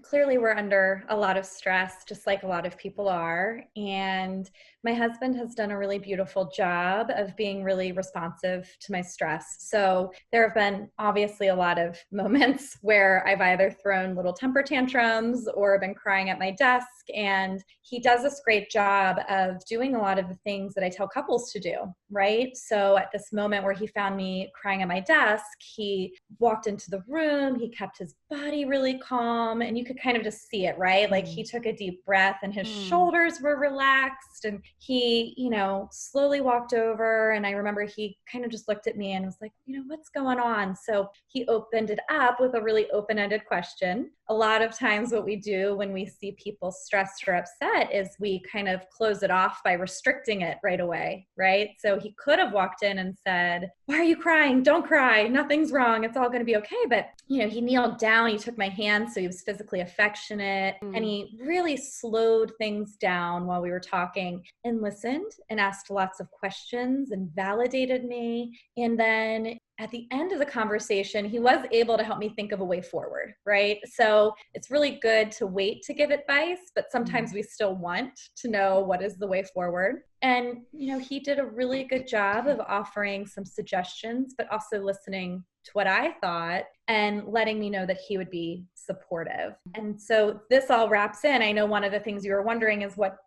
clearly we're under a lot of stress, just like a lot of people are. And my husband has done a really beautiful job of being really responsive to my stress. So there have been obviously a lot of moments where I've either thrown little temper tantrums or been crying at my desk. And he does this great job of doing a lot of the things that I tell couples to do, right? So at this moment where he found me crying at my desk, he walked into the room, he kept his body really calm, and you could kind of just see it, right? Like he took a deep breath and his shoulders were relaxed, and he, slowly walked over, and I remember he kind of just looked at me and was like, what's going on? So he opened it up with a really open-ended question. A lot of times what we do when we see people stressed or upset is we kind of close it off by restricting it right away, right? So he could have walked in and said, why are you crying? Don't cry. Nothing's wrong. It's all going to be okay. But, he kneeled down, he took my hand, so he was physically affectionate, and he really slowed things down while we were talking and listened and asked lots of questions and validated me. And then at the end of the conversation, he was able to help me think of a way forward, right? So it's really good to wait to give advice, but sometimes we still want to know what is the way forward. And, he did a really good job of offering some suggestions, but also listening to what I thought and letting me know that he would be supportive. And so this all wraps in. I know one of the things you were wondering is what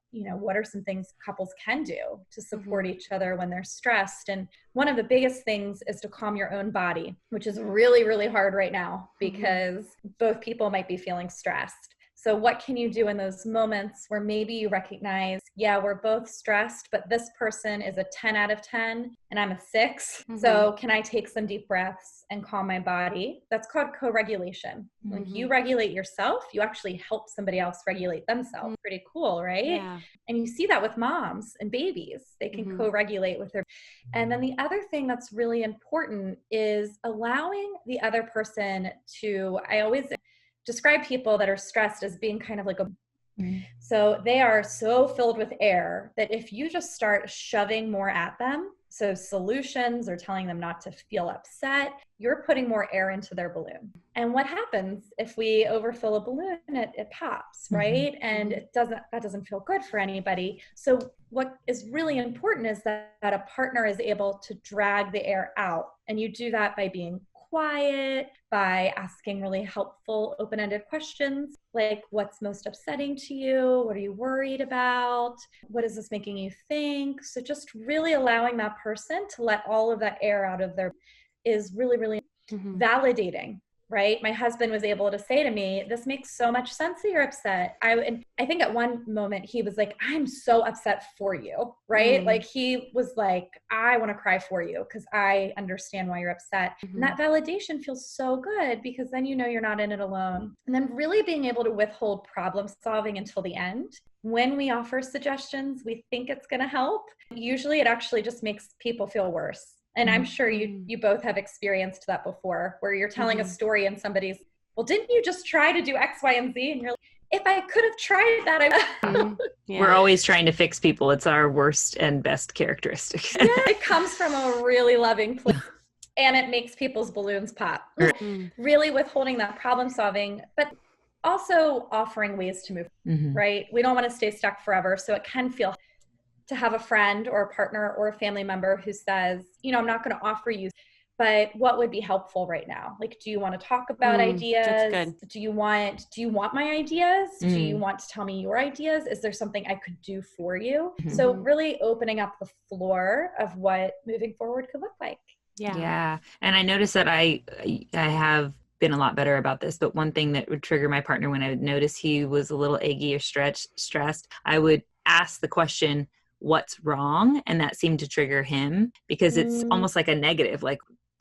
are some things couples can do to support each other when they're stressed? And one of the biggest things is to calm your own body, which is really, really hard right now because both people might be feeling stressed. So what can you do in those moments where maybe you recognize, yeah, we're both stressed, but this person is a 10 out of 10 and I'm a 6. So can I take some deep breaths and calm my body? That's called co-regulation. Like you regulate yourself, you actually help somebody else regulate themselves. Pretty cool, right? Yeah. And you see that with moms and babies. They can co-regulate with their. And then the other thing that's really important is allowing the other person to, I always describe people that are stressed as being kind of like so they are so filled with air that if you just start shoving more at them, so solutions or telling them not to feel upset, you're putting more air into their balloon. And what happens if we overfill a balloon? It pops, right? And that doesn't feel good for anybody. So what is really important is that a partner is able to drag the air out. And you do that by being quiet, by asking really helpful, open-ended questions like, what's most upsetting to you? What are you worried about? What is this making you think? So just really allowing that person to let all of that air out of their is really, really validating. Right? My husband was able to say to me, this makes so much sense that you're upset. I think at one moment he was like, I'm so upset for you, right? Like he was like, I want to cry for you because I understand why you're upset. And that validation feels so good because then you're not in it alone. And then really being able to withhold problem solving until the end. When we offer suggestions, we think it's going to help. Usually it actually just makes people feel worse. And I'm sure you both have experienced that before, where you're telling a story and somebody's, well, didn't you just try to do X, Y, and Z? And you're like, if I could have tried that, I would. We're always trying to fix people. It's our worst and best characteristic. Yeah, it comes from a really loving place. And it makes people's balloons pop. Really withholding that problem solving, but also offering ways to move, right? We don't want to stay stuck forever. So it can feel to have a friend or a partner or a family member who says, I'm not going to offer you, but what would be helpful right now? Like, do you want to talk about ideas? That's good. Do you want my ideas? Do you want to tell me your ideas? Is there something I could do for you? So really opening up the floor of what moving forward could look like. Yeah. And I noticed that I have been a lot better about this, but one thing that would trigger my partner when I would notice he was a little eggy or stressed, I would ask the question, what's wrong? And that seemed to trigger him because it's almost like a negative, like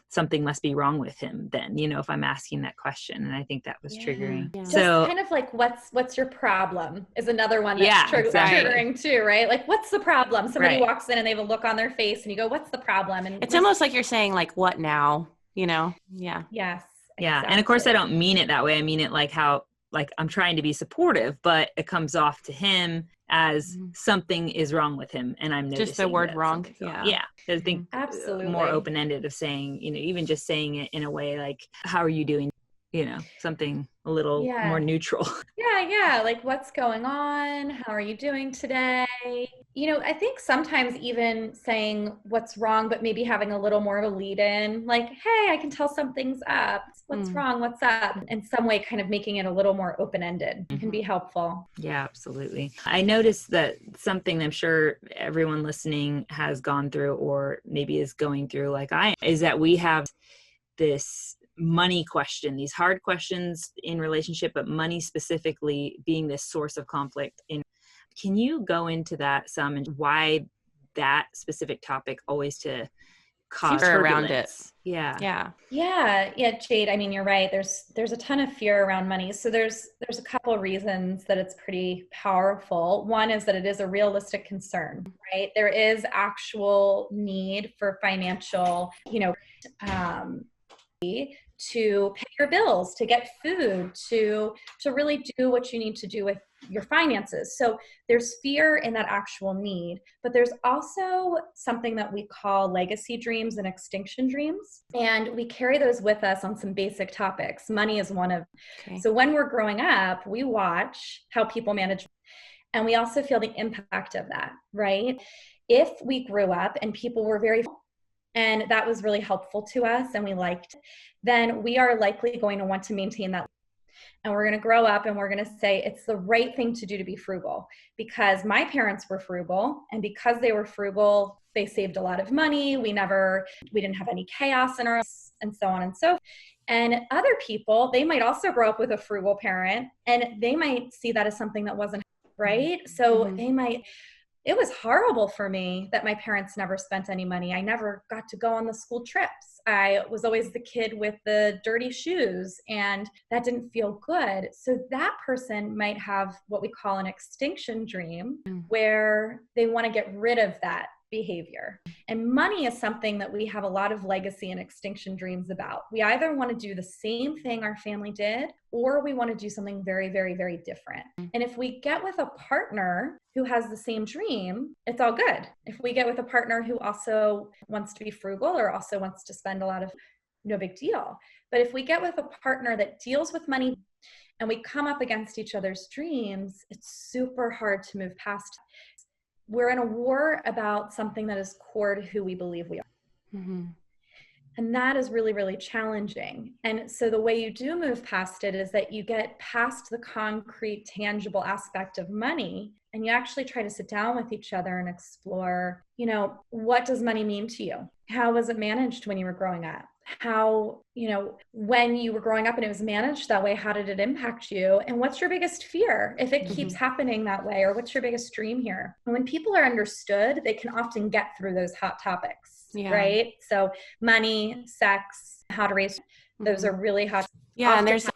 something must be wrong with him then, if I'm asking that question. And I think that was triggering. Yeah. So kind of like, what's your problem is another one that's triggering too, right? Like, what's the problem? Somebody walks in and they have a look on their face and you go, what's the problem? And it's almost like you're saying like, what now? Yeah. Yes. Yeah. Exactly. And of course I don't mean it that way. I mean it like how, like I'm trying to be supportive, but it comes off to him as something is wrong with him. And I'm noticing just the word wrong. Yeah. I think absolutely more open-ended of saying, even just saying it in a way like, how are you doing? something a little Yeah. more neutral. Yeah. Like, what's going on? How are you doing today? I think sometimes even saying what's wrong, but maybe having a little more of a lead in, like, hey, I can tell something's up. What's wrong? What's up? In some way, kind of making it a little more open-ended can be helpful. Yeah, absolutely. I noticed that something I'm sure everyone listening has gone through or maybe is going through like I am, is that we have this money question, these hard questions in relationship, but money specifically being this source of conflict. Can you go into that some and why that specific topic always to cause Fear turbulence around it? Yeah. Yeah, Jade. I mean, you're right. There's a ton of fear around money. So there's a couple of reasons that it's pretty powerful. One is that it is a realistic concern, right? There is actual need for financial, to pay your bills, to get food, to really do what you need to do with your finances. So there's fear in that actual need, but there's also something that we call legacy dreams and extinction dreams. And we carry those with us on some basic topics. Money is one of. Okay. So when we're growing up, we watch how people manage, and we also feel the impact of that, right? If we grew up and people were very, and that was really helpful to us and we liked it, then we are likely going to want to maintain that. And we're going to grow up and we're going to say it's the right thing to do to be frugal, because my parents were frugal, and because they were frugal, they saved a lot of money. We didn't have any chaos in our lives, and so on and so forth. And other people, they might also grow up with a frugal parent, and they might see that as something that wasn't right. So it was horrible for me that my parents never spent any money. I never got to go on the school trips. I was always the kid with the dirty shoes, and that didn't feel good. So that person might have what we call an extinction dream, where they want to get rid of that behavior. And money is something that we have a lot of legacy and extinction dreams about. We either want to do the same thing our family did, or we want to do something very, very, very different. And if we get with a partner who has the same dream, it's all good. If we get with a partner who also wants to be frugal or also wants to spend a lot of, no big deal. But if we get with a partner that deals with money and we come up against each other's dreams, it's super hard to move past. We're in a war about something that is core to who we believe we are. And that is really, really challenging. And so the way you do move past it is that you get past the concrete, tangible aspect of money, and you actually try to sit down with each other and explore, what does money mean to you? How was it managed when you were growing up? How, when you were growing up and it was managed that way, how did it impact you? And what's your biggest fear if it keeps happening that way? Or what's your biggest dream here? And when people are understood, they can often get through those hot topics, right? So money, sex, how to raise, those are really hot. Yeah, and there's,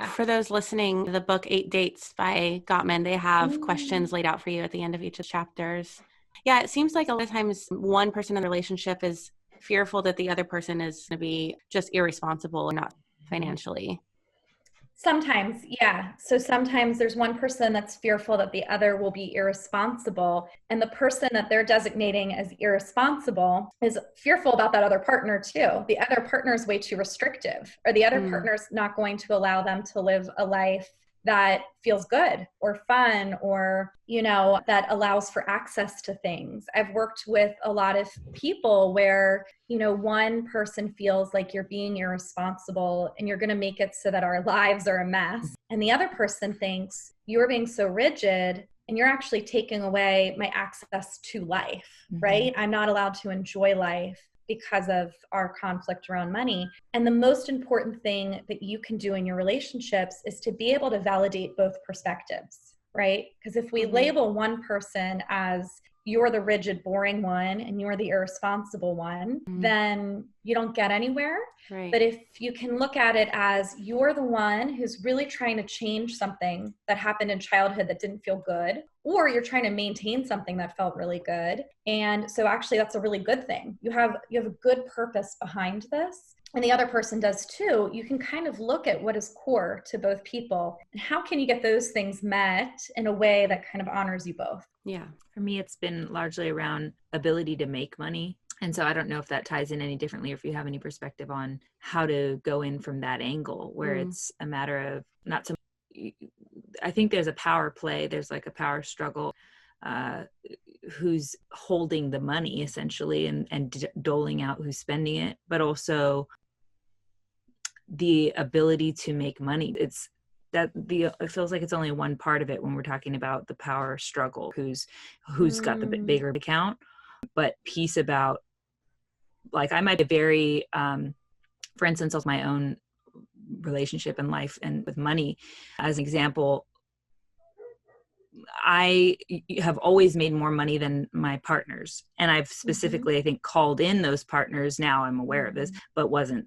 for those listening, the book 8 Dates by Gottman, they have questions laid out for you at the end of each of the chapters. Yeah, it seems like a lot of times one person in the relationship is fearful that the other person is going to be just irresponsible and not financially. Sometimes, yeah. So sometimes there's one person that's fearful that the other will be irresponsible, and the person that they're designating as irresponsible is fearful about that other partner too. The other partner is way too restrictive, or the other partner's not going to allow them to live a life that feels good or fun, or, that allows for access to things. I've worked with a lot of people where, one person feels like you're being irresponsible and you're going to make it so that our lives are a mess. And the other person thinks you're being so rigid and you're actually taking away my access to life, right? I'm not allowed to enjoy life because of our conflict around money. And the most important thing that you can do in your relationships is to be able to validate both perspectives, right? Because if we label one person as you're the rigid, boring one and you're the irresponsible one, then you don't get anywhere. Right. But if you can look at it as you're the one who's really trying to change something that happened in childhood that didn't feel good, or you're trying to maintain something that felt really good. And so actually that's a really good thing. You have a good purpose behind this. And the other person does too. You can kind of look at what is core to both people and how can you get those things met in a way that kind of honors you both. Yeah. For me, it's been largely around ability to make money. And so I don't know if that ties in any differently, or if you have any perspective on how to go in from that angle, where it's a matter of not so. I think there's a power play. There's like a power struggle. Who's holding the money essentially, and doling out who's spending it, but also the ability to make money. It feels like it's only one part of it when we're talking about the power struggle, who's got the bigger account. But piece about, like, I might be very for instance, of my own relationship and life and with money as an example, I have always made more money than my partners. And I've specifically, I think, called in those partners. Now I'm aware of this, but wasn't,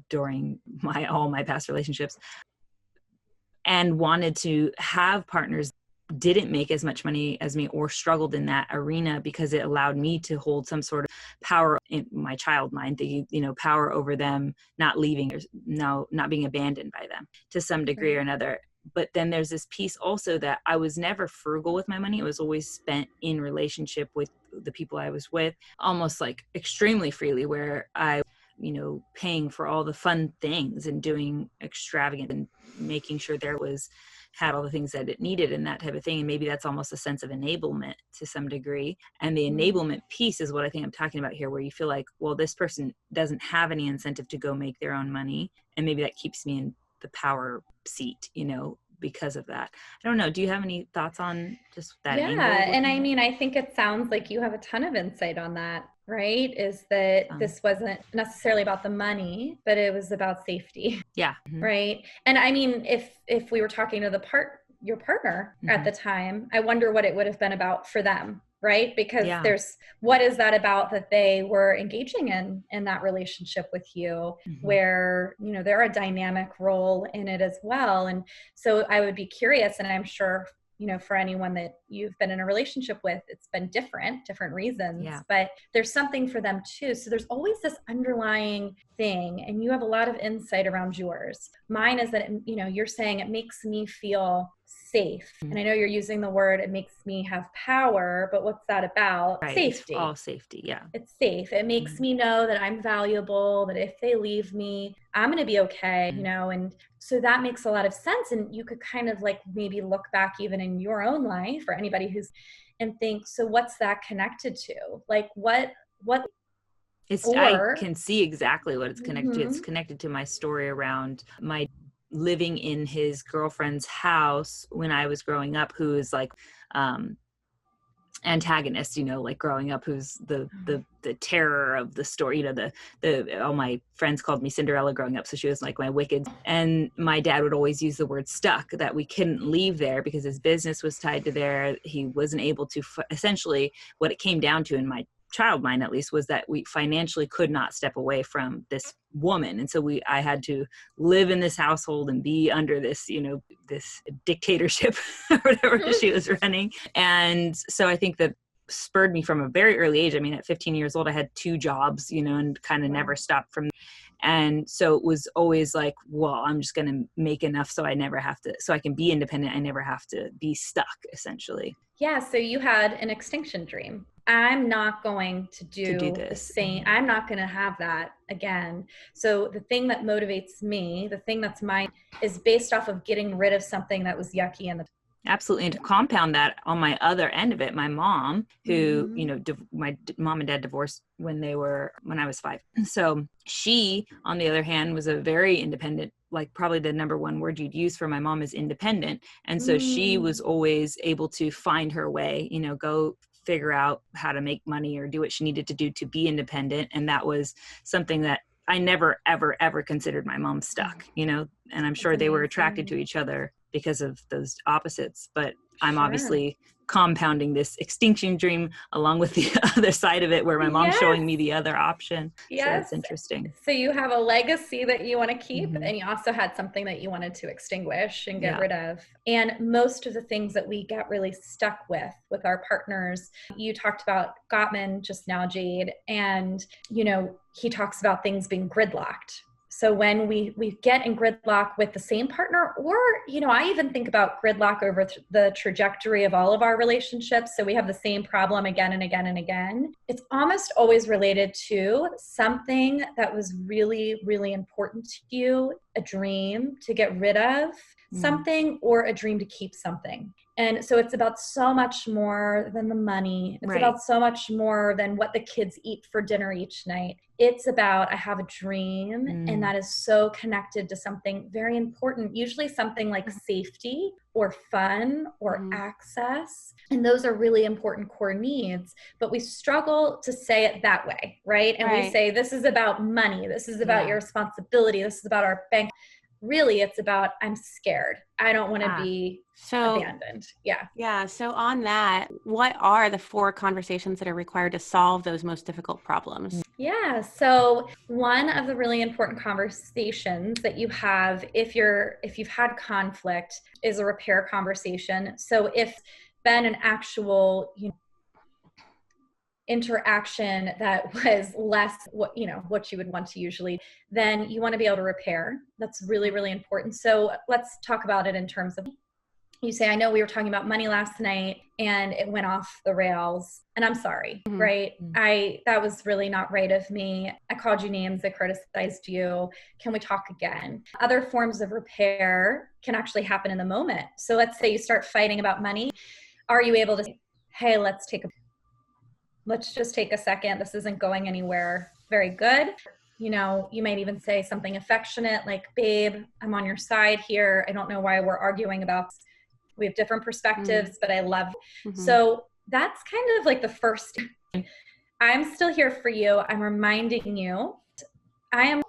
during all my past relationships, and wanted to have partners didn't make as much money as me or struggled in that arena, because it allowed me to hold some sort of power in my child mind, the power over them, not leaving, or not being abandoned by them to some degree or another. But then there's this piece also that I was never frugal with my money. It was always spent in relationship with the people I was with, almost like extremely freely, where I, paying for all the fun things and doing extravagant and making sure had all the things that it needed and that type of thing. And maybe that's almost a sense of enablement to some degree. And the enablement piece is what I think I'm talking about here, where you feel like, well, this person doesn't have any incentive to go make their own money. And maybe that keeps me in the power seat, because of that. I don't know. Do you have any thoughts on just that angle? And I mean, I think it sounds like you have a ton of insight on that, right? Is that this wasn't necessarily about the money, but it was about safety. Yeah. Right. And I mean, if we were talking to your partner at the time, I wonder what it would have been about for them. Right. Because what is that about that they were engaging in that relationship with you, where, they're a dynamic role in it as well. And so I would be curious, and I'm sure, for anyone that you've been in a relationship with, it's been different reasons, but there's something for them too. So there's always this underlying thing, and you have a lot of insight around yours. Mine is that, you're saying it makes me feel safe. And I know you're using the word, it makes me have power, but what's that about? Right. Safety. It's all safety. Yeah. It's safe. It makes me know that I'm valuable, that if they leave me, I'm going to be okay, and so that makes a lot of sense. And you could kind of like maybe look back even in your own life, or anybody and think, so what's that connected to? Like what I can see exactly what it's connected to. It's connected to my story around my living in his girlfriend's house when I was growing up, who is like antagonist, like growing up, who's the terror of the story. All my friends called me Cinderella growing up, so she was like my wicked. And my dad would always use the word stuck, that we couldn't leave there because his business was tied to there. He wasn't able to essentially, what it came down to in my child mind at least, was that we financially could not step away from this woman. And so I had to live in this household and be under this, this dictatorship or whatever she was running. And so I think that spurred me from a very early age. I mean, at 15 years old, I had 2 jobs, and kind of never stopped from. And so it was always like, well, I'm just going to make enough so I can be independent. I never have to be stuck, essentially. Yeah. So you had an extinction dream. I'm not going to do the same. I'm not going to have that again. So the thing that motivates me, the thing that's mine, is based off of getting rid of something that was yucky in the. Absolutely. And to compound that, on my other end of it, my mom, who, my mom and dad divorced when I was 5. So she, on the other hand, was a very independent, like probably the number one word you'd use for my mom is independent. And so she was always able to find her way, go figure out how to make money or do what she needed to do to be independent. And that was something that I never, ever, ever considered my mom stuck, and I'm sure they were attracted to each other because of those opposites. But I'm obviously compounding this extinction dream along with the other side of it, where my mom's showing me the other option. So it's interesting. So you have a legacy that you want to keep, and you also had something that you wanted to extinguish and get rid of. And most of the things that we get really stuck with our partners, you talked about Gottman just now, Jade, and he talks about things being gridlocked. So when we get in gridlock with the same partner, or, I even think about gridlock over the trajectory of all of our relationships. So we have the same problem again and again and again. It's almost always related to something that was really, really important to you, a dream to get rid of something, or a dream to keep something. And so it's about so much more than the money. It's about so much more than what the kids eat for dinner each night. It's about, I have a dream, and that is so connected to something very important, usually something like safety or fun or access. And those are really important core needs, but we struggle to say it that way, right? And we say, this is about money. This is about your responsibility. This is about our bank. Really, it's about, I'm scared. I don't want to be abandoned. Yeah. So on that, what are the 4 conversations that are required to solve those most difficult problems? Yeah. So one of the really important conversations that you have if you've had conflict is a repair conversation. So if been an actual, interaction that was less what you would want to usually, then you want to be able to repair. That's really, really important. So let's talk about it in terms of, you say, I know we were talking about money last night and it went off the rails, and I'm sorry, right? That was really not right of me. I called you names. I criticized you. Can we talk again? Other forms of repair can actually happen in the moment. So let's say you start fighting about money. Are you able to say, hey, let's just take a second. This isn't going anywhere very good. You might even say something affectionate like, babe, I'm on your side here. I don't know why we're arguing about this. We have different perspectives, but I love. So that's kind of like the first. I'm still here for you. I'm reminding you I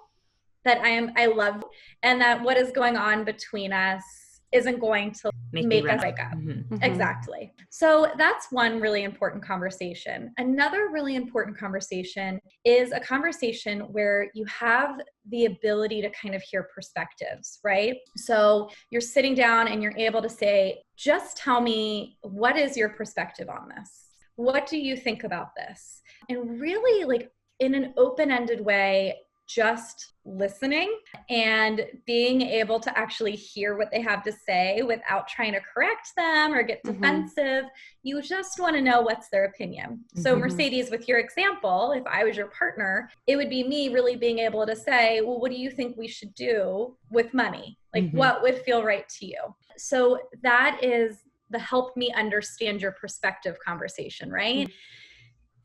love, and that what is going on between us isn't going to make us break up. Exactly. So that's one really important conversation. Another really important conversation is a conversation where you have the ability to kind of hear perspectives, right? So you're sitting down and you're able to say, just tell me, what is your perspective on this? What do you think about this? And really, like, in an open-ended way, just listening and being able to actually hear what they have to say without trying to correct them or get defensive. You just want to know what's their opinion. So Mercedes, with your example, if I was your partner, it would be me really being able to say, well, what do you think we should do with money? Like, what would feel right to you? So that is the help me understand your perspective conversation, right?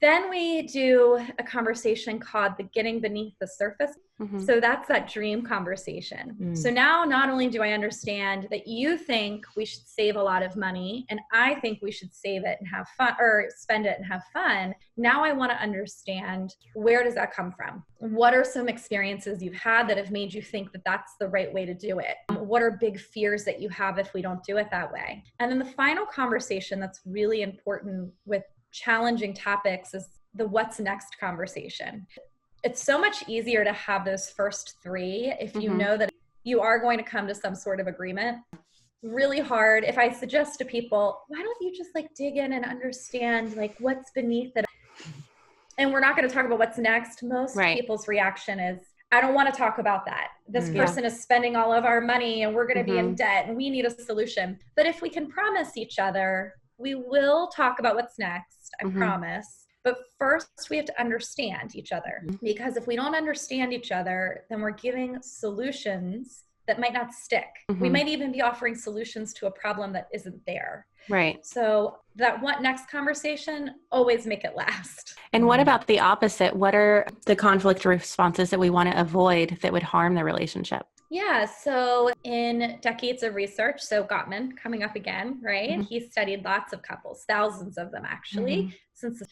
Then we do a conversation called the getting beneath the surface. So that's that dream conversation. So now not only do I understand that you think we should save a lot of money and I think we should save it and have fun, or spend it and have fun. Now I want to understand, where does that come from? What are some experiences you've had that have made you think that that's the right way to do it? What are big fears that you have if we don't do it that way? And then the final conversation that's really important with challenging topics is the what's next conversation. It's so much easier to have those first 3 if you know that you are going to come to some sort of agreement. Really hard if I suggest to people, why don't you just like dig in and understand like what's beneath it? And we're not going to talk about what's next. Most people's reaction is, I don't want to talk about that. This person is spending all of our money and we're going to be in debt and we need a solution. But if we can promise each other, we will talk about what's next, I promise. But first, we have to understand each other. Because if we don't understand each other, then we're giving solutions that might not stick. We might even be offering solutions to a problem that isn't there. Right. So that what next conversation, always make it last. And what about the opposite? What are the conflict responses that we want to avoid that would harm the relationship? Yeah, so in decades of research, so Gottman coming up again, right? He studied lots of couples, thousands of them actually, since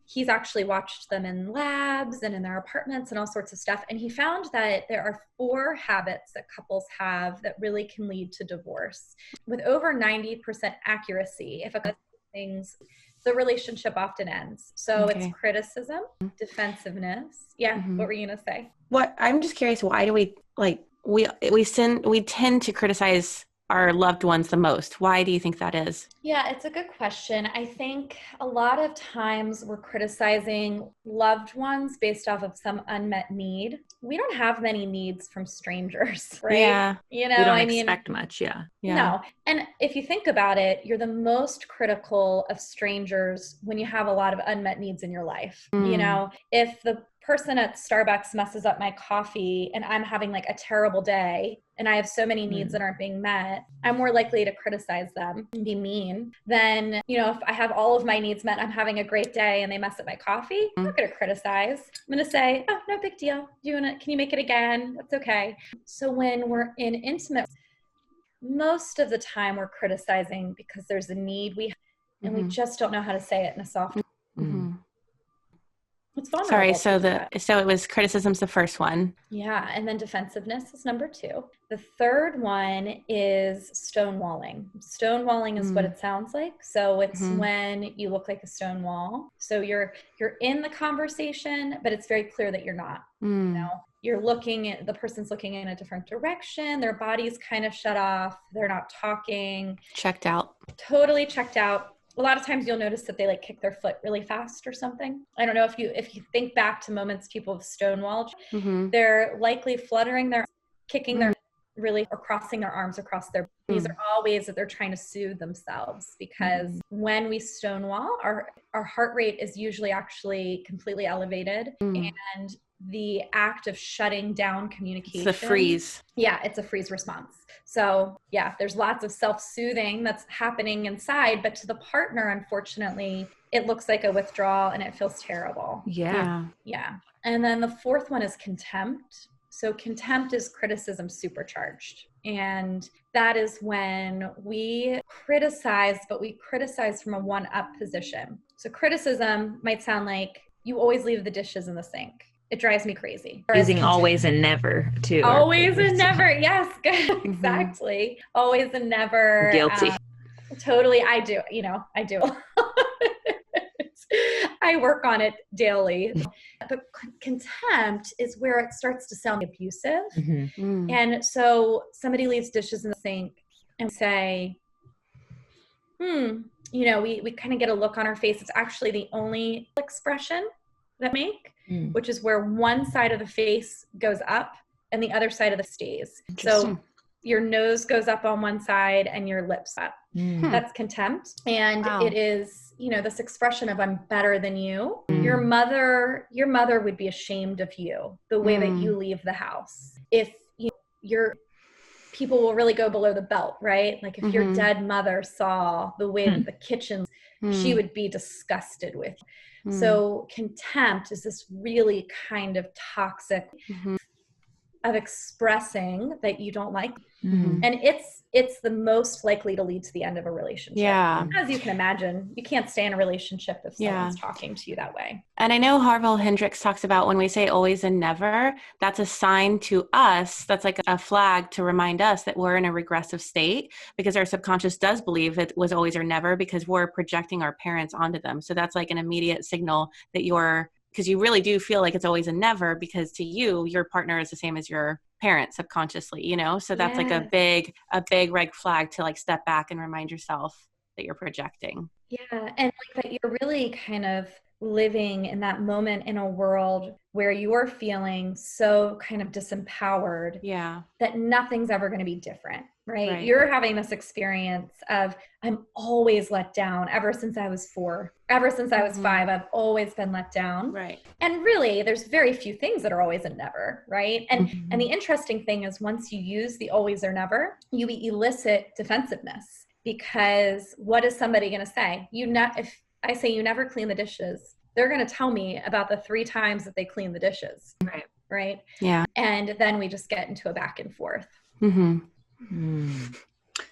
he's actually watched them in labs and in their apartments and all sorts of stuff. And he found that there are 4 habits that couples have that really can lead to divorce. With over 90% accuracy, if a couple things, the relationship often ends. So it's criticism, defensiveness. Yeah, what were you going to say? I'm just curious, why do we tend to criticize our loved ones the most? Why do you think that is? Yeah, it's a good question. I think a lot of times we're criticizing loved ones based off of some unmet need. We don't have many needs from strangers, right? Yeah. We don't expect much. Yeah. No. And if you think about it, you're the most critical of strangers when you have a lot of unmet needs in your life. If the person at Starbucks messes up my coffee and I'm having like a terrible day and I have so many needs that aren't being met, I'm more likely to criticize them and be mean than, if I have all of my needs met, I'm having a great day and they mess up my coffee, I'm not going to criticize. I'm going to say, oh, no big deal. Can you make it again? That's okay. So when we're in intimate, most of the time we're criticizing because there's a need and we just don't know how to say it in a soft way. It's vulnerable. Sorry, so it was criticism's the first one. Yeah, and then defensiveness is number 2. The third one is stonewalling. Stonewalling is what it sounds like. So it's when you look like a stone wall. So you're in the conversation, but it's very clear that you're not. The person's looking in a different direction. Their body's kind of shut off. They're not talking. Checked out. Totally checked out. A lot of times you'll notice that they like kick their foot really fast or something. I don't know if you think back to moments people have stonewalled, they're likely fluttering kicking their really, or crossing their arms across their. These are all ways that they're trying to soothe themselves, because when we stonewall, our heart rate is usually actually completely elevated, and the act of shutting down communication. It's the freeze. Yeah, it's a freeze response. So yeah, there's lots of self-soothing that's happening inside, but to the partner, unfortunately, it looks like a withdrawal and it feels terrible. Yeah. And then the fourth one is contempt. So contempt is criticism supercharged. And that is when we criticize, but we criticize from a one-up position. So criticism might sound like, you always leave the dishes in the sink. It drives me crazy. Using always and never too. Always and never. Yes, exactly. Always and never. Guilty. Totally. I do. I do. I work on it daily. But contempt is where it starts to sound abusive. And so somebody leaves dishes in the sink and say, we kind of get a look on our face. It's actually the only expression that make, which is where one side of the face goes up and the other side of the stays. So your nose goes up on one side and your lips up. That's contempt. And it is, this expression of I'm better than you. Your mother would be ashamed of you, the way that you leave the house. If your people will really go below the belt, right? Like if your dead mother saw the way that the kitchen, she would be disgusted with you. So contempt is this really kind of toxic of expressing that you don't like. And it's the most likely to lead to the end of a relationship. Yeah. As you can imagine, you can't stay in a relationship if someone's talking to you that way. And I know Harville Hendrix talks about when we say always and never, that's a sign to us, that's like a flag to remind us that we're in a regressive state, because our subconscious does believe it was always or never because we're projecting our parents onto them. So that's like an immediate signal that because you really do feel like it's always and never, because to you, your partner is the same as your parent subconsciously, so that's like a big red flag to like step back and remind yourself that you're projecting. Yeah. And like that you're really kind of living in that moment in a world where you're feeling so kind of disempowered that nothing's ever going to be different, right? You're having this experience of, I'm always let down ever since I was 4, ever since I was 5, I've always been let down. Right. And really there's very few things that are always and never, right? And the interesting thing is once you use the always or never, you elicit defensiveness, because what is somebody going to say? If I say you never clean the dishes, they're going to tell me about the 3 times that they clean the dishes. Right. Yeah. And then we just get into a back and forth.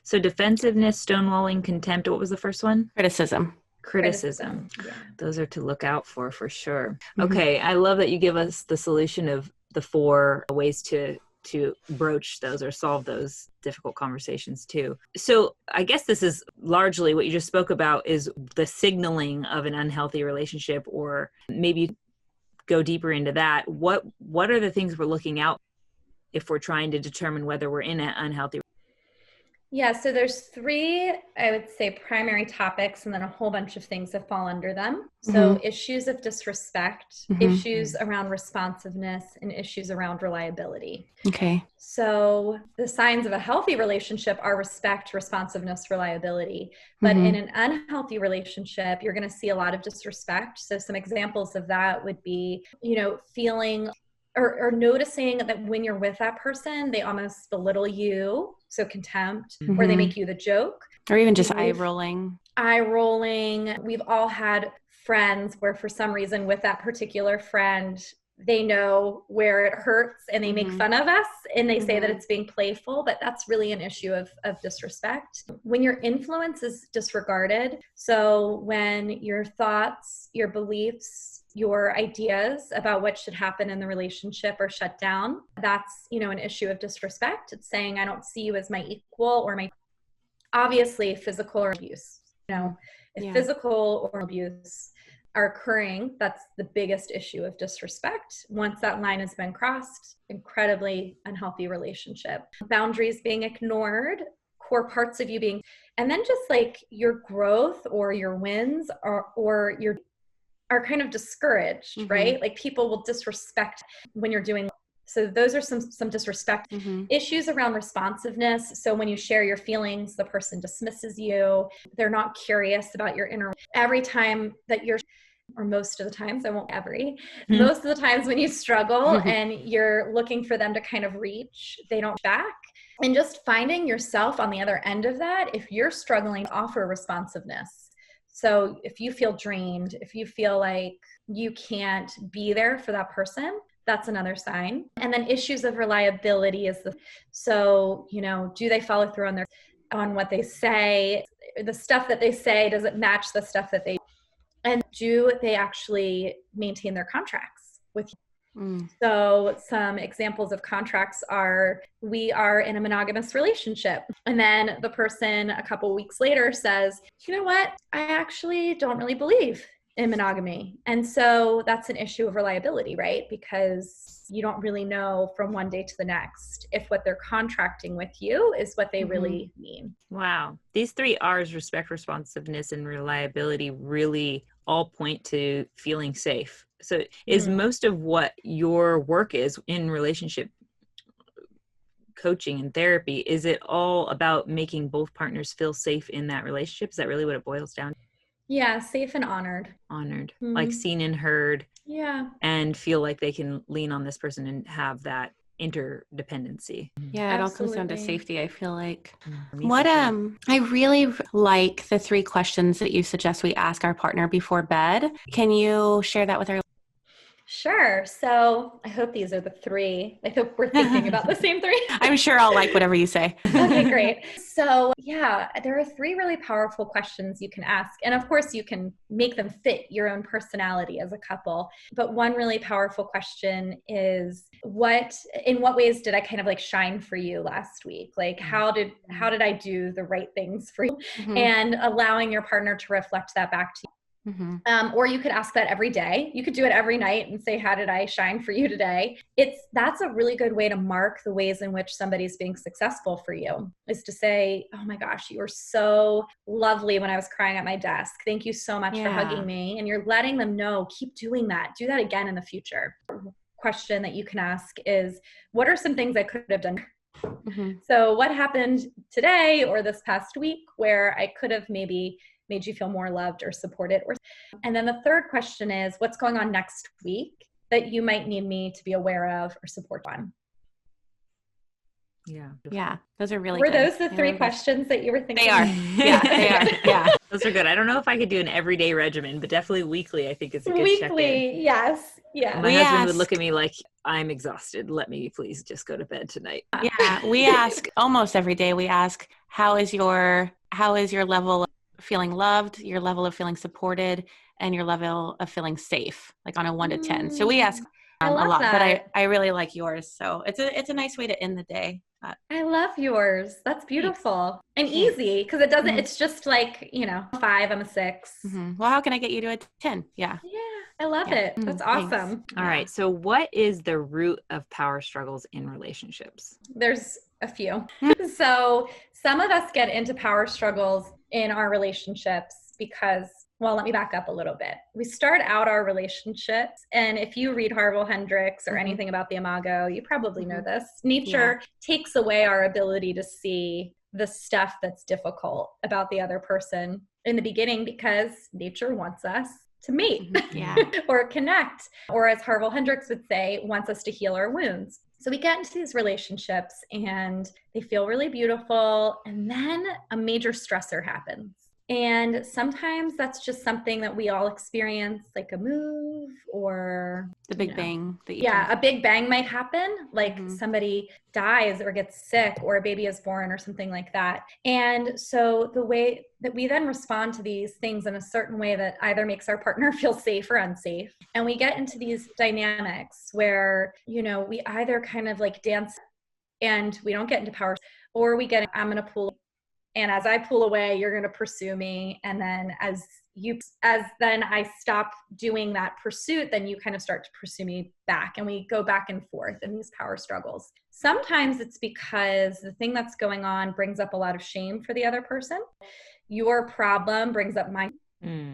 So defensiveness, stonewalling, contempt. What was the first one? Criticism. Yeah. Those are to look out for sure. Okay. I love that you give us the solution of the 4 ways to broach those or solve those difficult conversations too. So I guess this is largely what you just spoke about, is the signaling of an unhealthy relationship, or maybe go deeper into that. What are the things we're looking out if we're trying to determine whether we're in an unhealthy? Yeah, so there's three, I would say, primary topics, and then a whole bunch of things that fall under them. So issues of disrespect, issues around responsiveness, and issues around reliability. Okay. So the signs of a healthy relationship are respect, responsiveness, reliability. But in an unhealthy relationship, you're going to see a lot of disrespect. So some examples of that would be, feeling or noticing that when you're with that person, they almost belittle you. So contempt, or they make you the joke. Or even just eye rolling. Eye rolling. We've all had friends where for some reason with that particular friend, they know where it hurts and they make fun of us and they say that it's being playful, but that's really an issue of disrespect. When your influence is disregarded, so when your thoughts, your beliefs, your ideas about what should happen in the relationship are shut down, that's, an issue of disrespect. It's saying, I don't see you as my equal or my, obviously physical or abuse, if physical or abuse are occurring, that's the biggest issue of disrespect. Once that line has been crossed, incredibly unhealthy relationship. Boundaries being ignored, core parts of you being, and then just like your growth or your wins or your are kind of discouraged, right? Like people will disrespect when you're doing. So those are some disrespect. Issues around responsiveness. So when you share your feelings, the person dismisses you. They're not curious about your inner. Every time that you're, or most of the times, I won't most of the times when you struggle and you're looking for them to kind of reach, they don't back. And just finding yourself on the other end of that, if you're struggling to offer responsiveness. So if you feel drained, if you feel like you can't be there for that person, that's another sign. And then issues of reliability so, do they follow through on what they say? The stuff that they say, does it match the stuff that they, and do they actually maintain their contracts with you? So some examples of contracts are, we are in a monogamous relationship. And then the person a couple weeks later says, you know what? I actually don't really believe in monogamy. And so that's an issue of reliability, right? Because you don't really know from one day to the next if what they're contracting with you is what they really mean. Wow. These three R's, respect, responsiveness, and reliability, really all point to feeling safe. So is most of what your work is in relationship coaching and therapy, is it all about making both partners feel safe in that relationship? Is that really what it boils down to? Yeah, safe and honored. Like seen and heard. Yeah. And feel like they can lean on this person and have that interdependency. Yeah, it all comes down to safety, I feel like. I really like the 3 questions that you suggest we ask our partner before bed. Can you share that with our? Sure. So I hope these are the 3. I hope we're thinking about the same 3. I'm sure I'll like whatever you say. Okay, great. So yeah, there are 3 really powerful questions you can ask. And of course you can make them fit your own personality as a couple. But one really powerful question is, in what ways did I kind of like shine for you last week? Like how did I do the right things for you? And allowing your partner to reflect that back to you. Or you could ask that every day. You could do it every night and say, how did I shine for you today? That's a really good way to mark the ways in which somebody's being successful for you, is to say, oh my gosh, you were so lovely when I was crying at my desk. Thank you so much for hugging me. And you're letting them know, keep doing that. Do that again in the future. Question that you can ask is, what are some things I could have done? So what happened today or this past week where I could have maybe made you feel more loved or supported? And then the third question is, what's going on next week that you might need me to be aware of or support on? Yeah, those are really good. Were good. those the 3 questions that you were thinking? They are. Yeah, they are. Yeah. Those are good. I don't know if I could do an everyday regimen, but definitely weekly, I think is a good check-in. Weekly, yes. Yeah. My husband would look at me like, I'm exhausted. Let me please just go to bed tonight. Yeah, we ask almost every day. We ask, how is your level of feeling loved, your level of feeling supported, and your level of feeling safe, like on a 1 to 10. So we ask a lot, but I really like yours. So it's a nice way to end the day. I love yours. That's beautiful. And easy, because it doesn't, it's just like, 5, I'm a 6. Well, how can I get you to a 10? Yeah. Yeah, I love it. That's awesome. Thanks. All right. So what is the root of power struggles in relationships? There's a few. So some of us get into power struggles in our relationships because, well, let me back up a little bit. We start out our relationships, and if you read Harville Hendrix or anything about the imago, you probably know this. Nature takes away our ability to see the stuff that's difficult about the other person in the beginning because nature wants us to mate or connect, or as Harville Hendrix would say, wants us to heal our wounds. So we get into these relationships and they feel really beautiful, and then a major stressor happens. And sometimes that's just something that we all experience, like a move or the big bang. A big bang might happen, like somebody dies or gets sick or a baby is born or something like that. And so the way that we then respond to these things in a certain way that either makes our partner feel safe or unsafe. And we get into these dynamics where, we either kind of like dance and we don't get into power, or we get, I'm going to pull, and as I pull away, you're going to pursue me. And then as then I stop doing that pursuit, then you kind of start to pursue me back. And we go back and forth in these power struggles. Sometimes it's because the thing that's going on brings up a lot of shame for the other person. Your problem brings up mine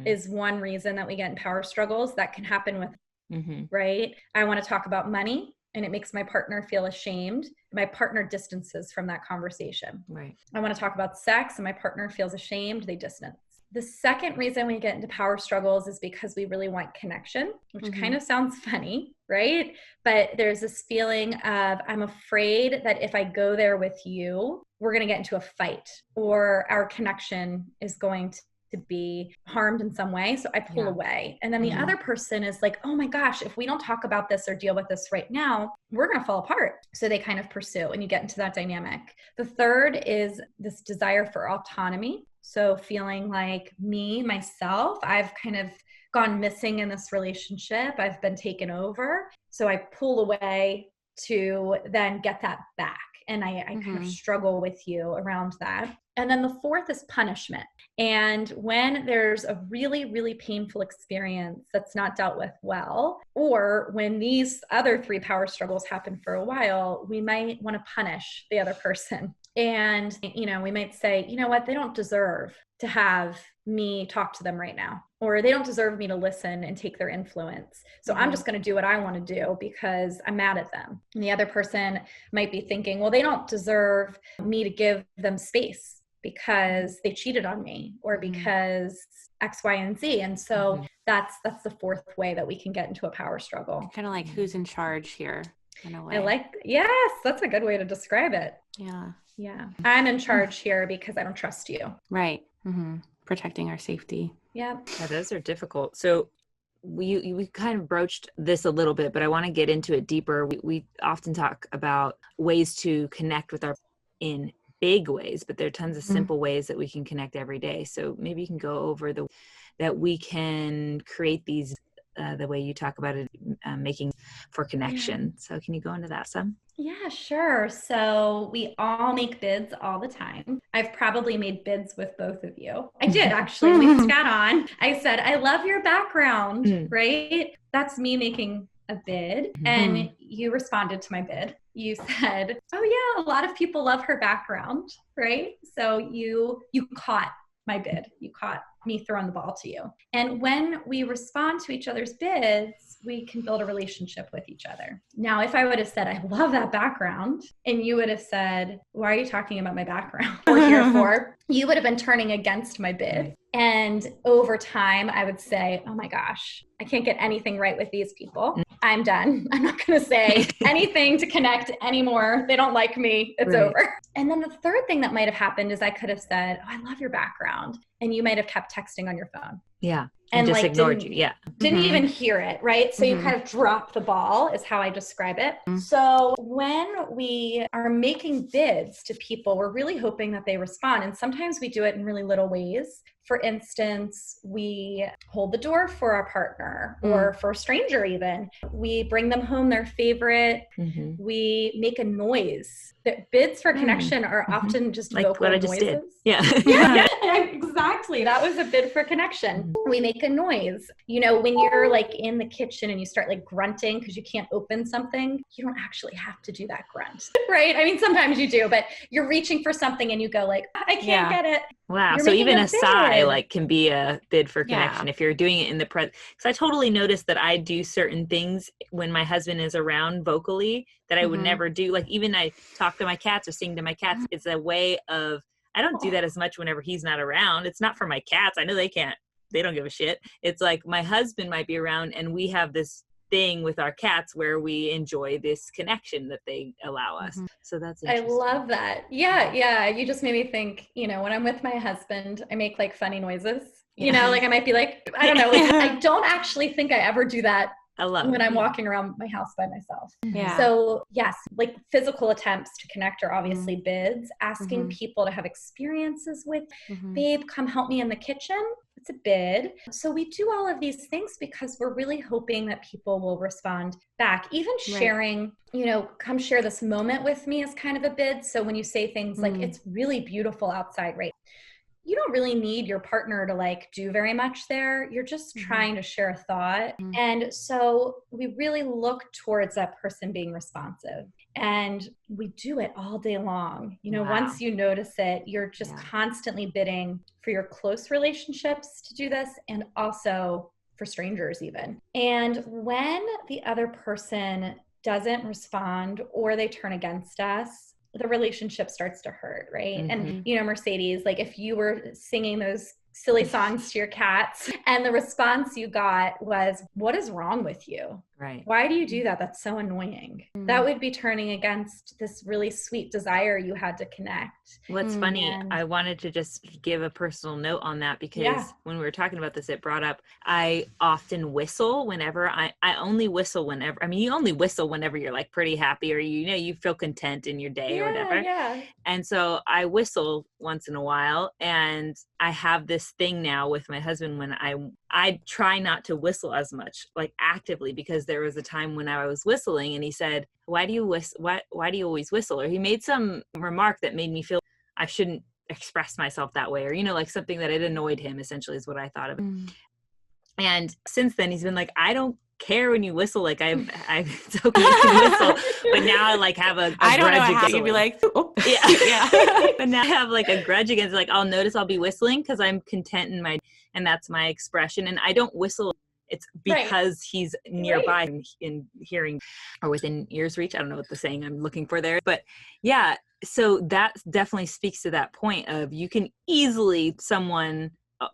is one reason that we get in power struggles. That can happen with, right? I want to talk about money, and it makes my partner feel ashamed. My partner distances from that conversation. Right. I want to talk about sex and my partner feels ashamed, they distance. The second reason we get into power struggles is because we really want connection, which kind of sounds funny, right? But there's this feeling of, I'm afraid that if I go there with you, we're going to get into a fight or our connection is going to be harmed in some way. So I pull away. And then the other person is like, oh my gosh, if we don't talk about this or deal with this right now, we're going to fall apart. So they kind of pursue, and you get into that dynamic. The third is this desire for autonomy. So feeling like myself, I've kind of gone missing in this relationship. I've been taken over. So I pull away to then get that back. And I kind of struggle with you around that. And then the fourth is punishment. And when there's a really, really painful experience that's not dealt with well, or when these other three power struggles happen for a while, we might want to punish the other person. And, we might say, you know what, they don't deserve to have me talk to them right now, or they don't deserve me to listen and take their influence. So I'm just going to do what I want to do because I'm mad at them. And the other person might be thinking, well, they don't deserve me to give them space because they cheated on me or because X, Y, and Z. And so that's the fourth way that we can get into a power struggle. Kind of like who's in charge here in a way. Yes, that's a good way to describe it. Yeah. I'm in charge here because I don't trust you. Right. Protecting our safety. Yeah, those are difficult. So we kind of broached this a little bit, but I want to get into it deeper. We often talk about ways to connect with our in big ways, but there are tons of simple ways that we can connect every day. So maybe you can go over that we can create these, the way you talk about it, making for connection. So can you go into that some? Yeah, sure. So we all make bids all the time. I've probably made bids with both of you. I did actually. We just got on. I said, I love your background, right? That's me making a bid. And you responded to my bid. You said, oh yeah, a lot of people love her background, right? So you caught my bid. You caught me throwing the ball to you. And when we respond to each other's bids, we can build a relationship with each other. Now, if I would have said, I love that background, and you would have said, why are you talking about my background? We're here for, you would have been turning against my bid. And over time, I would say, oh my gosh, I can't get anything right with these people. I'm done. I'm not going to say anything to connect anymore. They don't like me. It's over. And then the third thing that might have happened is I could have said, oh, I love your background. And you might have kept texting on your phone. Yeah. And just ignored you. Yeah. Didn't even hear it. Right. So you kind of dropped the ball is how I describe it. So when we are making bids to people, we're really hoping that they respond. And sometimes we do it in really little ways. For instance, we hold the door for our partner or for a stranger even. We bring them home their favorite. We make a noise that bids for connection are often just like vocal what I just noises. did. Yeah. Yeah, exactly. That was a bid for connection. We make a noise. You know, when you're like in the kitchen and you start like grunting because you can't open something, you don't actually have to do that grunt, right? I mean, sometimes you do, but you're reaching for something and you go like, I can't get it. Wow. You're So making even a a sigh bid. like can be a bid for connection if you're doing it in the present. Because I totally noticed that I do certain things when my husband is around vocally that I would never do. Like even I talk to my cats or sing to my cats. It's a way of, I don't do that as much whenever he's not around. It's not for my cats. I know they don't give a shit. It's like my husband might be around and we have this thing with our cats where we enjoy this connection that they allow us. So that's interesting. I love that. Yeah. You just made me think, you know, when I'm with my husband, I make like funny noises, you know, like I might be like, I don't know, like I don't actually think I ever do that when I'm walking around my house by myself. So yes, like physical attempts to connect are obviously bids. Asking people to have experiences with, babe, come help me in the kitchen. It's a bid. So we do all of these things because we're really hoping that people will respond back. Even sharing, you know, come share this moment with me is kind of a bid. So when you say things like, it's really beautiful outside, right? You don't really need your partner to like do very much there. You're just trying to share a thought. And so we really look towards that person being responsive. And we do it all day long. You know, once you notice it, you're just constantly bidding for your close relationships to do this and also for strangers even. And when the other person doesn't respond or they turn against us, the relationship starts to hurt, right? And, you know, Mercedes, like if you were singing those silly songs to your cats and the response you got was, what is wrong with you? Right. Why do you do that? That's so annoying. That would be turning against this really sweet desire you had to connect. What's funny, I wanted to just give a personal note on that because when we were talking about this, it brought up, I often whistle whenever I only whistle whenever, I mean, you only whistle whenever you're like pretty happy or, you know, you feel content in your day or whatever. And so I whistle once in a while and I have this thing now with my husband when I try not to whistle as much, like actively, because there was a time when I was whistling and he said, why do you always whistle? Or he made some remark that made me feel I shouldn't express myself that way, or, you know, like something that had annoyed him essentially is what I thought of. And since then he's been like, I don't care when you whistle, like it's okay to whistle, but now I like have a I don't know grudge how against you'd be like, oh. But now I have like a grudge against, like, I'll notice I'll be whistling because I'm content in and that's my expression, and I don't whistle. It's because he's nearby in hearing or within ear's reach. I don't know what the saying I'm looking for there, but yeah. So that definitely speaks to that point of you can easily someone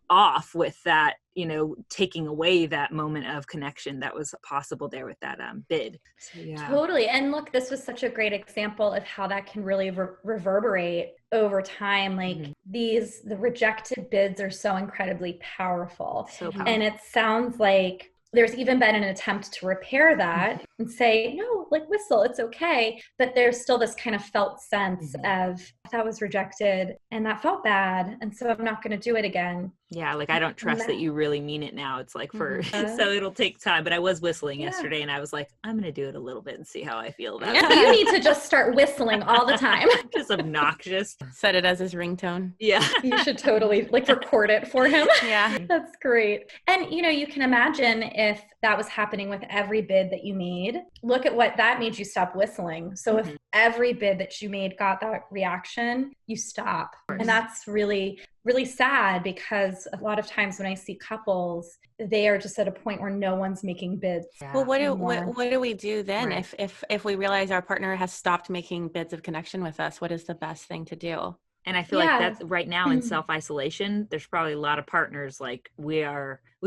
off with that, you know, taking away that moment of connection that was possible there with that bid. So, Totally. And look, this was such a great example of how that can really reverberate over time. Like the rejected bids are so incredibly powerful. And it sounds like there's even been an attempt to repair that and say, no, like whistle, it's okay. But there's still this kind of felt sense of that was rejected and that felt bad. And so I'm not going to do it again. Yeah. Like I don't trust that you really mean it now. It's like so it'll take time, but I was whistling yesterday and I was like, I'm going to do it a little bit and see how I feel about it. You need to just start whistling all the time. Just obnoxious. Set it as his ringtone. Yeah. You should totally like record it for him. Yeah. That's great. And you know, you can imagine if that was happening with every bid that you made, look at what that made you stop whistling. So if every bid that you made got that reaction, you stop. And that's really, really sad because a lot of times when I see couples, they are just at a point where no one's making bids. Well, what do we do then if we realize our partner has stopped making bids of connection with us? What is the best thing to do? And I feel like that's right now in self-isolation, there's probably a lot of partners like we've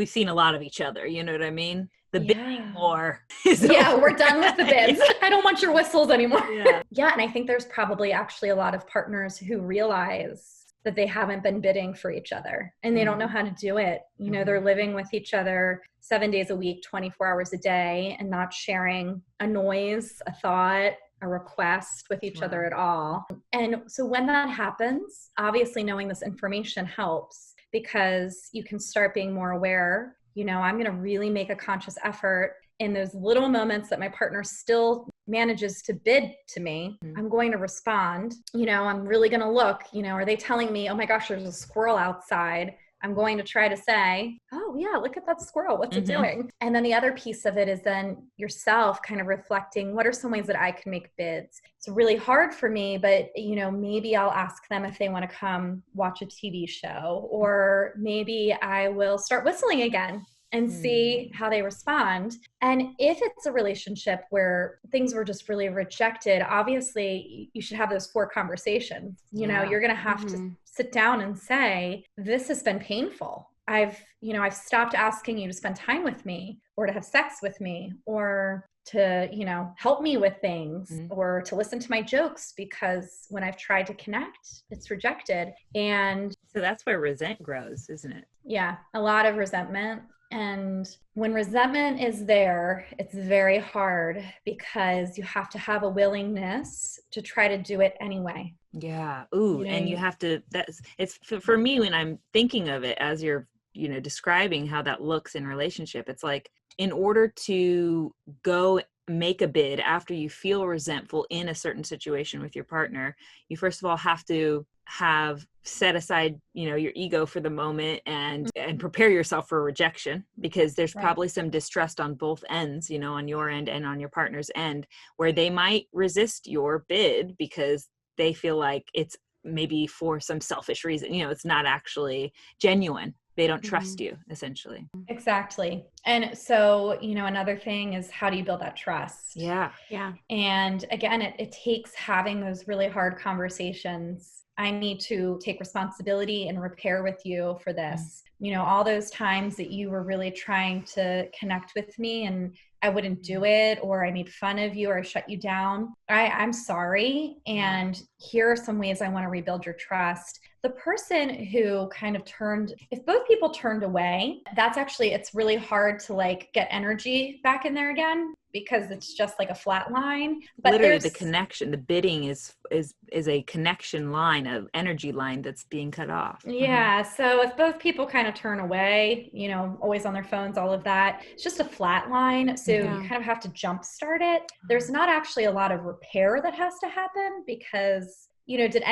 seen a lot of each other. You know what I mean? The bidding war. We're done with the bids. I don't want your whistles anymore. And I think there's probably actually a lot of partners who realize that they haven't been bidding for each other and they don't know how to do it. You know, they're living with each other 7 days a week, 24 hours a day, and not sharing a noise, a thought, a request with each other at all. And so when that happens, obviously knowing this information helps because you can start being more aware. You know, I'm going to really make a conscious effort in those little moments that my partner still manages to bid to me, I'm going to respond. I'm really going to look, are they telling me, oh my gosh, there's a squirrel outside? I'm going to try to say, oh yeah, look at that squirrel. What's it doing? And then the other piece of it is then yourself kind of reflecting, what are some ways that I can make bids? It's really hard for me, but maybe I'll ask them if they want to come watch a TV show, or maybe I will start whistling again and see how they respond. And if it's a relationship where things were just really rejected, obviously you should have those 4 conversations. You're going to have to sit down and say, this has been painful. I've stopped asking you to spend time with me, or to have sex with me, or to, help me with things, or to listen to my jokes, because when I've tried to connect, it's rejected. And so that's where resent grows, isn't it? Yeah, a lot of resentment. And when resentment is there, it's very hard, because you have to have a willingness to try to do it anyway. Yeah. Ooh, and you have to, it's for me, when I'm thinking of it as you're, describing how that looks in relationship, it's like, in order to go make a bid after you feel resentful in a certain situation with your partner, you first of all have to have set aside, your ego for the moment, and prepare yourself for rejection, because there's probably some distrust on both ends, on your end and on your partner's end, where they might resist your bid because they feel like it's maybe for some selfish reason, it's not actually genuine. They don't trust you, essentially. Exactly. And so, another thing is, how do you build that trust? Yeah. Yeah. And again, it takes having those really hard conversations. I need to take responsibility and repair with you for this. All those times that you were really trying to connect with me and I wouldn't do it, or I made fun of you, or I shut you down. I'm sorry. And here are some ways I want to rebuild your trust. The person who kind of if both people turned away, it's really hard to get energy back in there again, because it's just like a flat line. But literally the connection, the bidding is a connection line, of energy line that's being cut off. Yeah. So if both people kind of turn away, always on their phones, all of that, it's just a flat line. So you kind of have to jumpstart it. There's not actually a lot of repair that has to happen, because did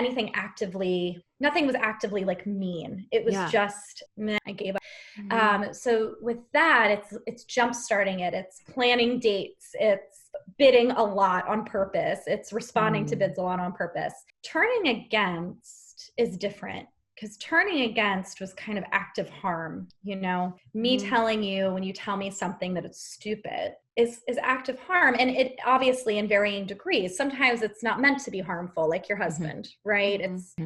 nothing was actively mean. It was just, I gave up. So with that, it's jump starting it. It's planning dates. It's bidding a lot on purpose. It's responding to bids a lot on purpose. Turning against is different, because turning against was kind of active harm. Me telling you, when you tell me something, that it's stupid is active harm. And it obviously in varying degrees. Sometimes it's not meant to be harmful, like your husband, right?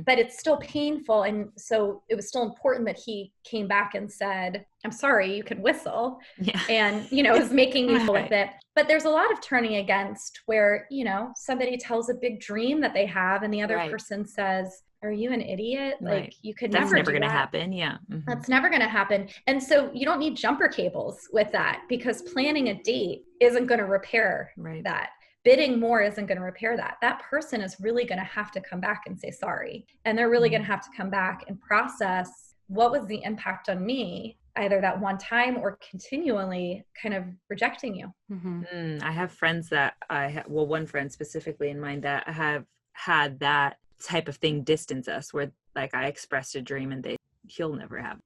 But it's still painful. And so it was still important that he came back and said, I'm sorry, you can whistle. Yeah. And, is making me feel with it. But there's a lot of turning against where, somebody tells a big dream that they have, and the other person says, are you an idiot? You could That's never never going to happen. Yeah. That's never going to happen. And so you don't need jumper cables with that, because planning a date isn't going to repair that. Bidding more isn't going to repair that. That person is really going to have to come back and say sorry. And they're really going to have to come back and process, what was the impact on me, either that one time or continually kind of rejecting you. I have friends that one friend specifically in mind that have had that type of thing distance us, where I expressed a dream and he'll never have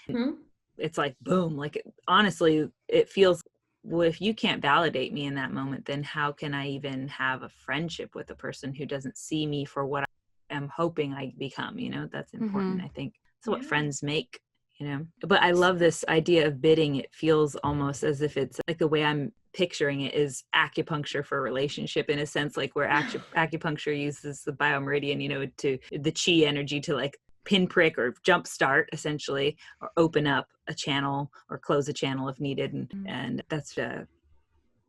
it. It's like, boom, honestly, it feels, well, if you can't validate me in that moment, then how can I even have a friendship with a person who doesn't see me for what I am hoping I become? That's important. I think that's what friends make, but I love this idea of bidding. It feels almost as if it's like, the way I'm picturing it is acupuncture for a relationship, in a sense, where acupuncture uses the biomeridian, to the chi energy to pinprick or jumpstart, essentially, or open up a channel or close a channel if needed. And that's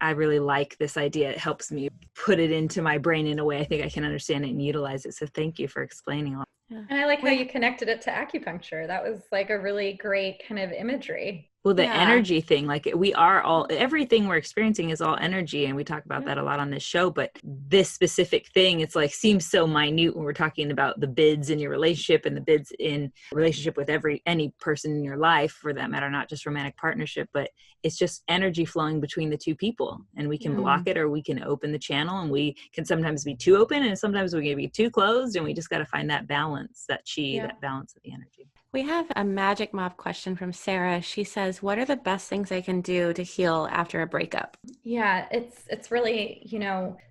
I really like this idea. It helps me put it into my brain in a way I think I can understand it and utilize it. So thank you for explaining all. Yeah. And I like how you connected it to acupuncture. That was like a really great kind of imagery. Well, the energy thing, like we are all, everything we're experiencing is all energy. And we talk about that a lot on this show, but this specific thing, it's like seems so minute when we're talking about the bids in your relationship and the bids in relationship with any person in your life for that matter, not just romantic partnership, but it's just energy flowing between the two people, and we can block it or we can open the channel, and we can sometimes be too open and sometimes we can be too closed, and we just got to find that balance, that that balance of the energy. We have a Magic Mob question from Sarah. She says, what are the best things I can do to heal after a breakup? Yeah, it's really,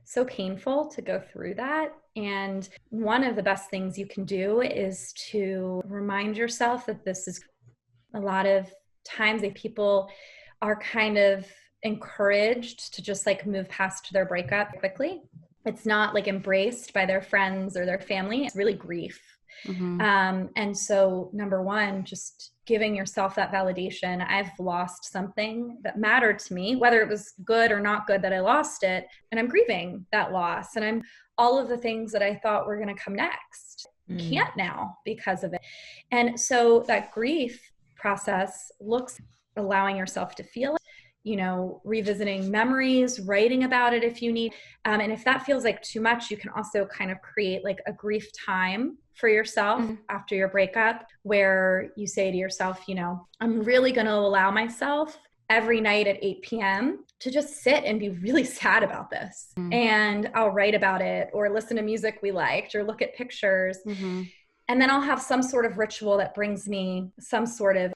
so painful to go through that. And one of the best things you can do is to remind yourself that this is a lot of times that people are kind of encouraged to just like move past their breakup quickly. It's not like embraced by their friends or their family. It's really grief. And so number one, just giving yourself that validation. I've lost something that mattered to me, whether it was good or not good that I lost it. And I'm grieving that loss. And I'm all of the things that I thought were going to come next can't now because of it. And so that grief process looks allowing yourself to feel it, revisiting memories, writing about it if you need. And if that feels like too much, you can also kind of create like a grief time for yourself after your breakup, where you say to yourself, I'm really going to allow myself every night at 8 p.m. to just sit and be really sad about this. And I'll write about it or listen to music we liked or look at pictures. And then I'll have some sort of ritual that brings me some sort of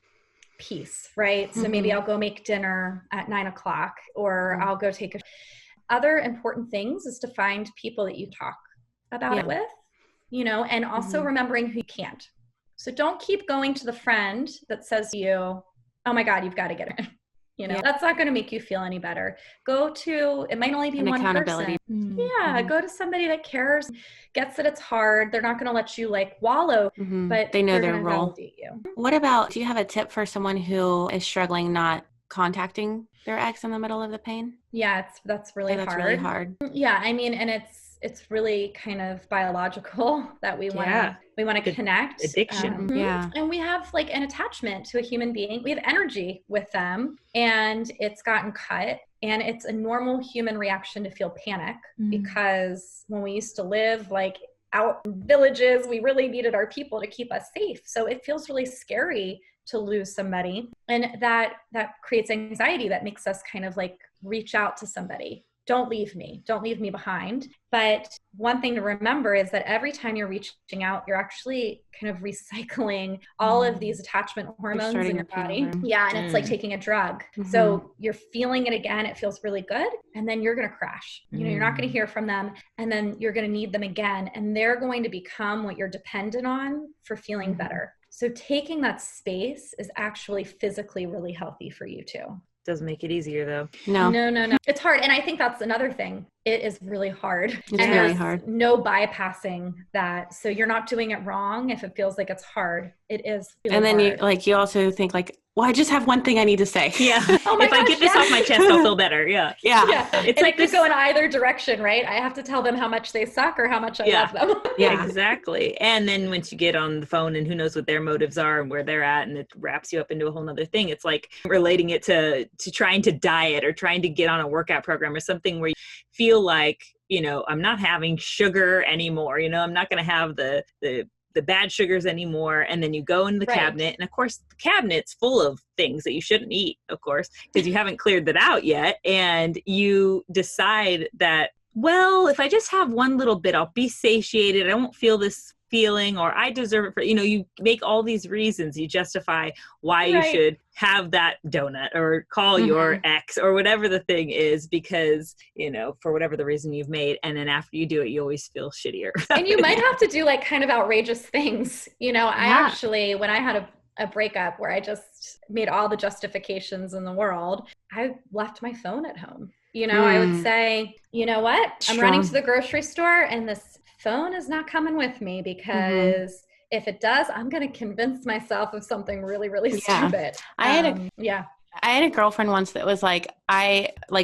peace, right? So maybe I'll go make dinner at 9 o'clock or I'll go take other important things is to find people that you talk about it with, and also remembering who you can't. So don't keep going to the friend that says to you, oh my God, you've got to get it. That's not going to make you feel any better. Go to, it might only be one accountability person. Go to somebody that cares, gets that it's hard. They're not going to let you like wallow, but they know their role. Validate you. What about, do you have a tip for someone who is struggling not contacting their ex in the middle of the pain? Yeah, that's really hard. That's really hard. Yeah, I mean, and it's really kind of biological that we want to connect. Addiction. And we have like an attachment to a human being. We have energy with them and it's gotten cut. And it's a normal human reaction to feel panic because when we used to live like out in villages, we really needed our people to keep us safe. So it feels really scary to lose somebody. And that creates anxiety that makes us kind of like reach out to somebody. Don't leave me behind. But one thing to remember is that every time you're reaching out, you're actually kind of recycling all of these attachment hormones in your body. Yeah. And it's like taking a drug. So you're feeling it again. It feels really good. And then you're going to crash. You're not going to hear from them. And then you're going to need them again. And they're going to become what you're dependent on for feeling better. So taking that space is actually physically really healthy for you too. Doesn't make it easier though. No. It's hard. And I think that's another thing. It is really hard. It's really hard. No bypassing that. So you're not doing it wrong if it feels like it's hard. It is really and then hard. you also think like, well, I just have one thing I need to say. Yeah. If I get this off my chest, I'll feel better. Yeah. It's like could go in either direction, right? I have to tell them how much they suck or how much I love them. Yeah, exactly. And then once you get on the phone and who knows what their motives are and where they're at, and it wraps you up into a whole nother thing. It's like relating it to trying to diet or trying to get on a workout program or something where you feel like, I'm not having sugar anymore. I'm not going to have the bad sugars anymore. And then you go in the cabinet, and of course the cabinet's full of things that you shouldn't eat, of course, because you haven't cleared that out yet. And you decide that, well, if I just have one little bit, I'll be satiated. I won't feel this feeling, or I deserve it for, you make all these reasons. You justify why you should have that donut or call your ex or whatever the thing is, because, for whatever the reason you've made. And then after you do it, you always feel shittier. And you might have to do like kind of outrageous things. I actually, when I had a breakup where I just made all the justifications in the world, I left my phone at home. I would say, you know what? I'm running to the grocery store and this phone is not coming with me because if it does, I'm going to convince myself of something really, really stupid. I had a girlfriend once that was like,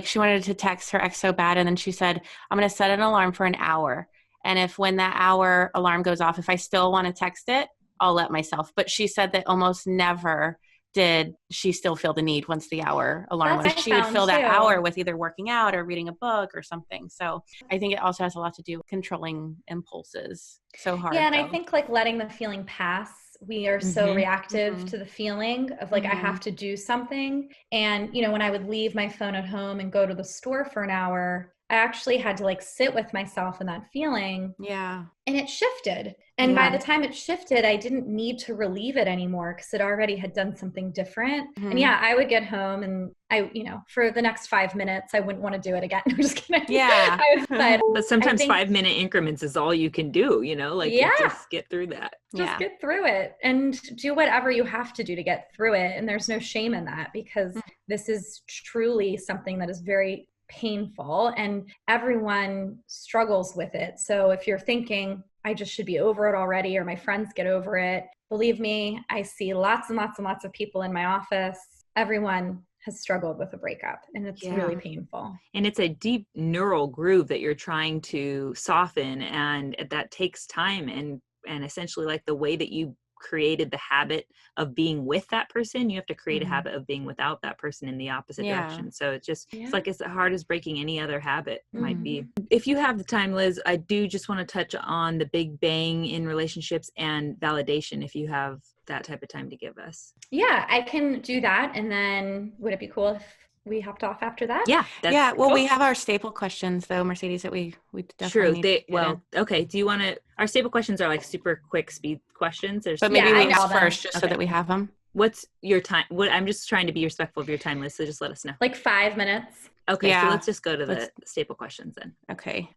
she wanted to text her ex so bad. And then she said, I'm going to set an alarm for an hour. And if when that hour alarm goes off, if I still want to text it, I'll let myself. But she said that almost never did she still feel the need once the hour alarm went. She would fill that hour with either working out or reading a book or something. So I think it also has a lot to do with controlling impulses. So hard. Yeah, and I think like letting the feeling pass. We are so reactive to the feeling of like, I have to do something. And, you know, when I would leave my phone at home and go to the store for an hour, I actually had to like sit with myself in that feeling. Yeah. And it shifted. And by the time it shifted, I didn't need to relieve it anymore because it already had done something different. And yeah, I would get home and I, you know, for the next 5 minutes, I wouldn't want to do it again. I'm just kidding. Yeah. But sometimes 5-minute increments is all you can do, you know, like just get through that. Just get through it and do whatever you have to do to get through it. And there's no shame in that because this is truly something that is very painful and everyone struggles with it. So if you're thinking, I just should be over it already or my friends get over it, believe me, I see lots and lots and lots of people in my office. Everyone has struggled with a breakup and it's really painful. And it's a deep neural groove that you're trying to soften, and that takes time and essentially like the way that you created the habit of being with that person, you have to create a habit of being without that person in the opposite direction. So it's just it's like as hard as breaking any other habit might be. If you have the time, Liz, I do just want to touch on the big bang in relationships and validation if you have that type of time to give us. Yeah, I can do that. And then would it be cool if we hopped off after that? Yeah. Well, we have our staple questions though, Mercedes, that we definitely need to okay. Do you want to, our staple questions are like super quick speed questions. But maybe we ask first just so that we have them. What's your time? I'm just trying to be respectful of your time, Liz, so just let us know. Like 5 minutes. Okay, so let's just go to the staple questions then. Okay.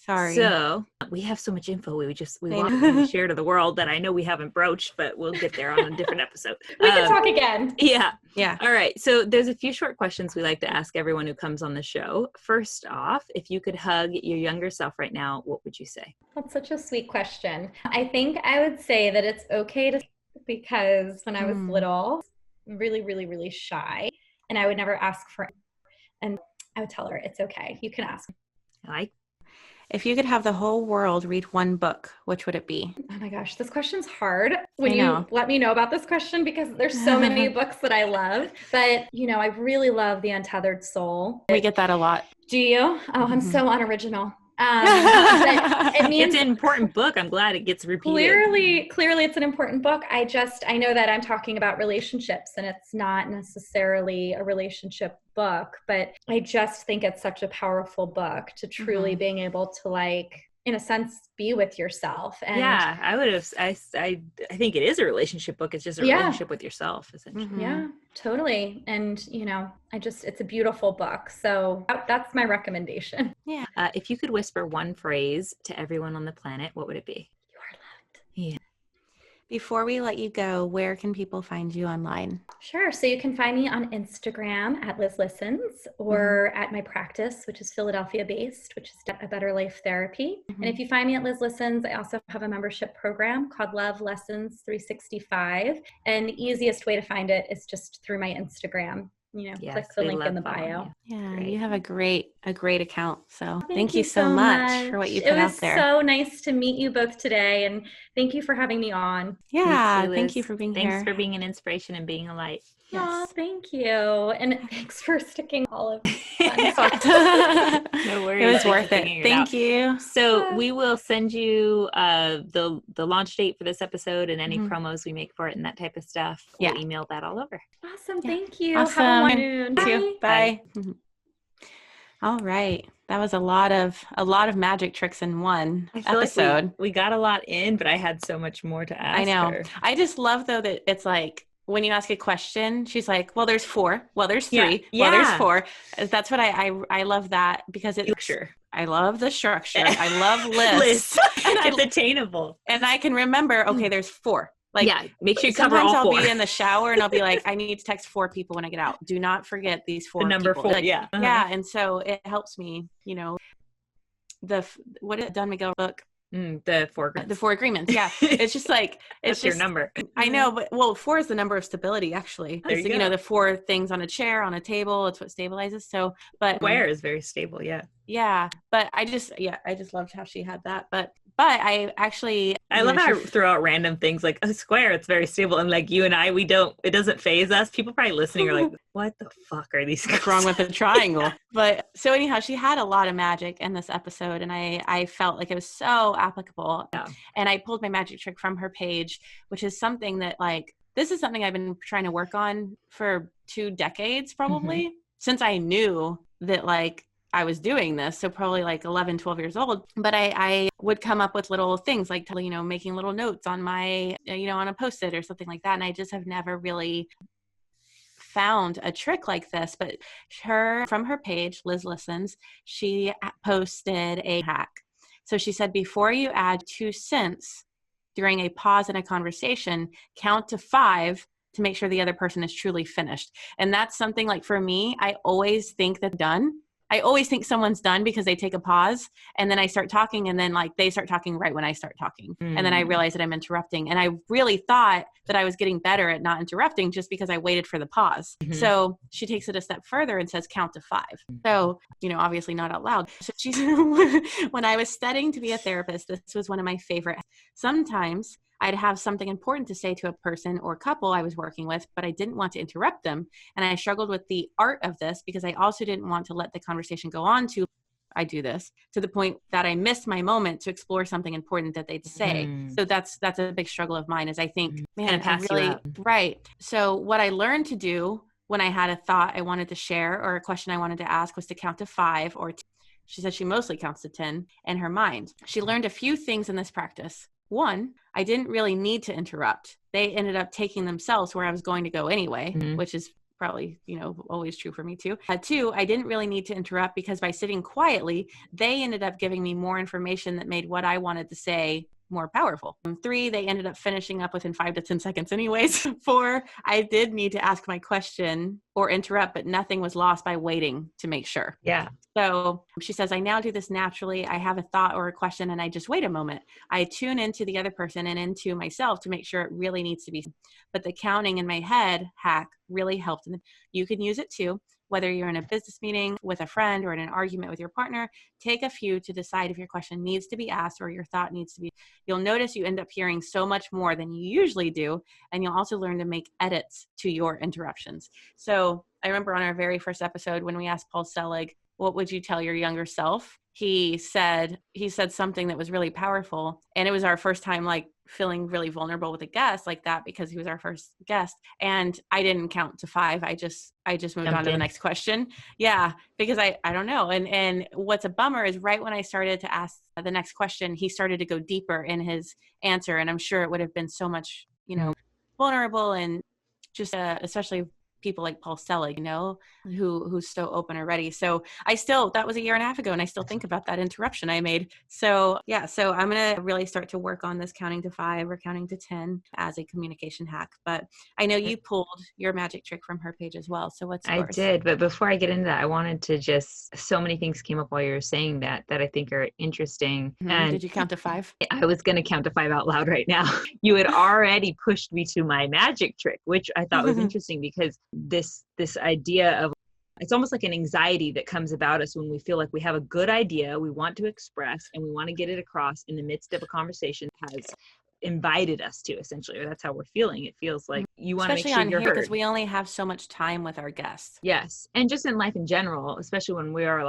Sorry. So we have so much info we want to share to the world that I know we haven't broached, but we'll get there on a different episode. We can talk again. Yeah. All right. So there's a few short questions we like to ask everyone who comes on the show. First off, if you could hug your younger self right now, what would you say? That's such a sweet question. I think I would say that it's okay to, because when I was little, really, really, really shy, and I would never ask for, and I would tell her, it's okay. You can ask. If you could have the whole world read one book, which would it be? Oh my gosh, this question's hard when you let me know about this question because there's so many books that I love. But, you know, I really love The Untethered Soul. We get that a lot. Do you? Oh, I'm so unoriginal. It means it's an important book. I'm glad it gets repeated. Clearly it's an important book. I know that I'm talking about relationships and it's not necessarily a relationship book, but I just think it's such a powerful book to truly being able to, like, in a sense, be with yourself. And I think it is a relationship book. It's just a relationship with yourself, essentially. Yeah, totally. And, you know, it's a beautiful book. So that's my recommendation. Yeah. If you could whisper one phrase to everyone on the planet, what would it be? You are loved. Yeah. Before we let you go, where can people find you online? Sure. So you can find me on Instagram at Liz Listens or at my practice, which is Philadelphia based, which is A Better Life Therapy. And if you find me at Liz Listens, I also have a membership program called Love Lessons 365. And the easiest way to find it is just through my Instagram. You know, click the link in the bio. Yeah, great. You have a great account. So thank you so much for what you put out there. It was so nice to meet you both today, and thank you for having me on. Yeah, thank you for being here. Thanks for being an inspiration and being a light. Yes. Oh, thank you. And thanks for sticking all of this. No worries. It was worth it. Thank you. So we will send you the launch date for this episode and any promos we make for it and that type of stuff. We'll email that all over. Awesome. Thank you. Awesome. Have a wonderful Bye. Bye. All right. That was a lot of magic tricks in one episode. Like we got a lot in, but I had so much more to ask. I know. her. I just love though that it's like, when you ask a question, she's like, well, there's 4. Well, there's 3. Well, there's 4. That's what I love that because it's structure. I love the structure. I love lists. It's attainable. And I can remember, okay, there's 4. Like, make sure you cover all 4. Sometimes I'll be in the shower and I'll be like, I need to text 4 people when I get out. Do not forget these 4 the number people. 4. Like, yeah. Yeah. And so it helps me, you know, what is Don Miguel book? The 4 agreements. The 4 agreements. Yeah. It's just like, it's your number. I know, but 4 is the number of stability, actually. There you go. The 4 things on a chair, on a table, it's what stabilizes. So, but square is very stable. Yeah. Yeah. But I just loved how she had that. But I actually, I love how I throw out random things like a square. It's very stable. And like you and I, it doesn't phase us. People probably listening are like, what the fuck are these? What's wrong with a triangle? But so anyhow, she had a lot of magic in this episode, and I felt like it was so applicable. Yeah. And I pulled my magic trick from her page, which is something that this is something I've been trying to work on for 2 decades, probably since I knew that I was doing this. So probably 11, 12 years old, but I would come up with little things like, making little notes on my, on a Post-it or something like that. And I just have never really found a trick like this. But from her page, Liz Listens, she posted a hack. So she said, before you add 2 cents during a pause in a conversation, count to 5 to make sure the other person is truly finished. And that's something for me, I always think that done. I always think someone's done because they take a pause and then I start talking and then they start talking right when I start talking. And then I realize that I'm interrupting. And I really thought that I was getting better at not interrupting just because I waited for the pause. So she takes it a step further and says, count to 5. So, obviously not out loud. So when I was studying to be a therapist, this was one of my favorite. Sometimes I'd have something important to say to a person or couple I was working with, but I didn't want to interrupt them. And I struggled with the art of this because I also didn't want to let the conversation go on to the point that I missed my moment to explore something important that they'd say. So that's a big struggle of mine is I think, man, I really, right. So what I learned to do when I had a thought I wanted to share or a question I wanted to ask was to count to 5 or she said she mostly counts to 10 in her mind. She learned a few things in this practice. 1, I didn't really need to interrupt. They ended up taking themselves where I was going to go anyway, which is probably, always true for me too. 2, I didn't really need to interrupt because by sitting quietly, they ended up giving me more information that made what I wanted to say more powerful. 3, they ended up finishing up within 5 to 10 seconds anyways. 4, I did need to ask my question or interrupt, but nothing was lost by waiting to make sure. Yeah. So she says, I now do this naturally. I have a thought or a question and I just wait a moment. I tune into the other person and into myself to make sure it really needs to be. But the counting in my head hack really helped. And you can use it too. Whether you're in a business meeting with a friend or in an argument with your partner, take a few to decide if your question needs to be asked or your thought needs to be. You'll notice you end up hearing so much more than you usually do. And you'll also learn to make edits to your interruptions. So I remember on our very first episode when we asked Paul Selig, what would you tell your younger self? He said something that was really powerful. And it was our first time feeling really vulnerable with a guest like that because he was our first guest. And I didn't count to 5. I just moved on to the next question. Yeah. Because I don't know. And what's a bummer is right when I started to ask the next question, he started to go deeper in his answer. And I'm sure it would have been so much, vulnerable and just especially people like Paul Selig, who's so open already. So that was a year and a half ago. And I still think about that interruption I made. So yeah, so I'm going to really start to work on this counting to 5 or counting to 10 as a communication hack. But I know you pulled your magic trick from her page as well. So what's yours? I did. But before I get into that, I wanted to so many things came up while you were saying that I think are interesting. And did you count to 5? I was going to count to 5 out loud right now. You had already pushed me to my magic trick, which I thought was interesting because this idea of it's almost like an anxiety that comes about us when we feel like we have a good idea we want to express and we want to get it across in the midst of a conversation has invited us to essentially, or that's how we're feeling. It feels like you want to make sure you're heard because we only have so much time with our guests. Yes. And just in life in general, especially when we are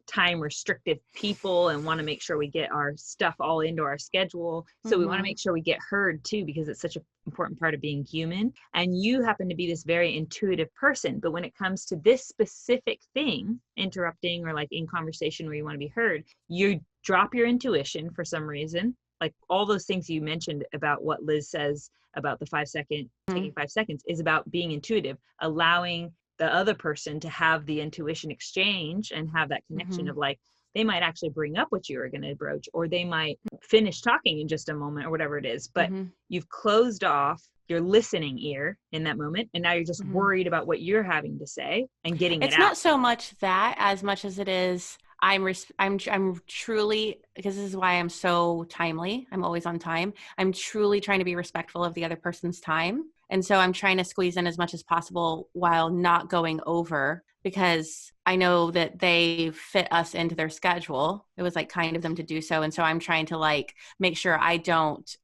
time restrictive people and want to make sure we get our stuff all into our schedule. So we want to make sure we get heard too, because it's such an important part of being human. And you happen to be this very intuitive person. But when it comes to this specific thing, interrupting or in conversation where you want to be heard, you drop your intuition for some reason. All those things you mentioned about what Liz says about the 5-second, taking 5 seconds is about being intuitive, allowing the other person to have the intuition exchange and have that connection of they might actually bring up what you were going to broach, or they might finish talking in just a moment or whatever it is. But you've closed off your listening ear in that moment. And now you're just worried about what you're having to say and getting it out. It's not so much that as much as it is, I'm truly, because this is why I'm so timely. I'm always on time. I'm truly trying to be respectful of the other person's time. And so I'm trying to squeeze in as much as possible while not going over, because I know that they fit us into their schedule. It was like kind of them to do so. And so I'm trying to like make sure I don't,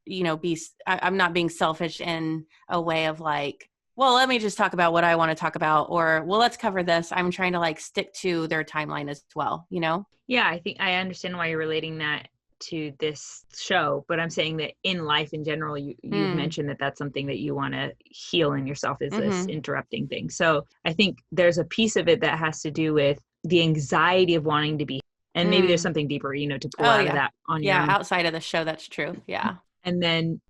I'm not being selfish in a way of like, well, let me just talk about what I want to talk about, or, well, let's cover this. I'm trying to like stick to their timeline as well, Yeah, I think I understand why you're relating that to this show, but I'm saying that in life in general, you've mentioned that that's something that you want to heal in yourself, is this interrupting thing. So I think there's a piece of it that has to do with the anxiety of wanting to be, and maybe there's something deeper, to pull out of that on your own. Outside of the show, that's true. Yeah. And then,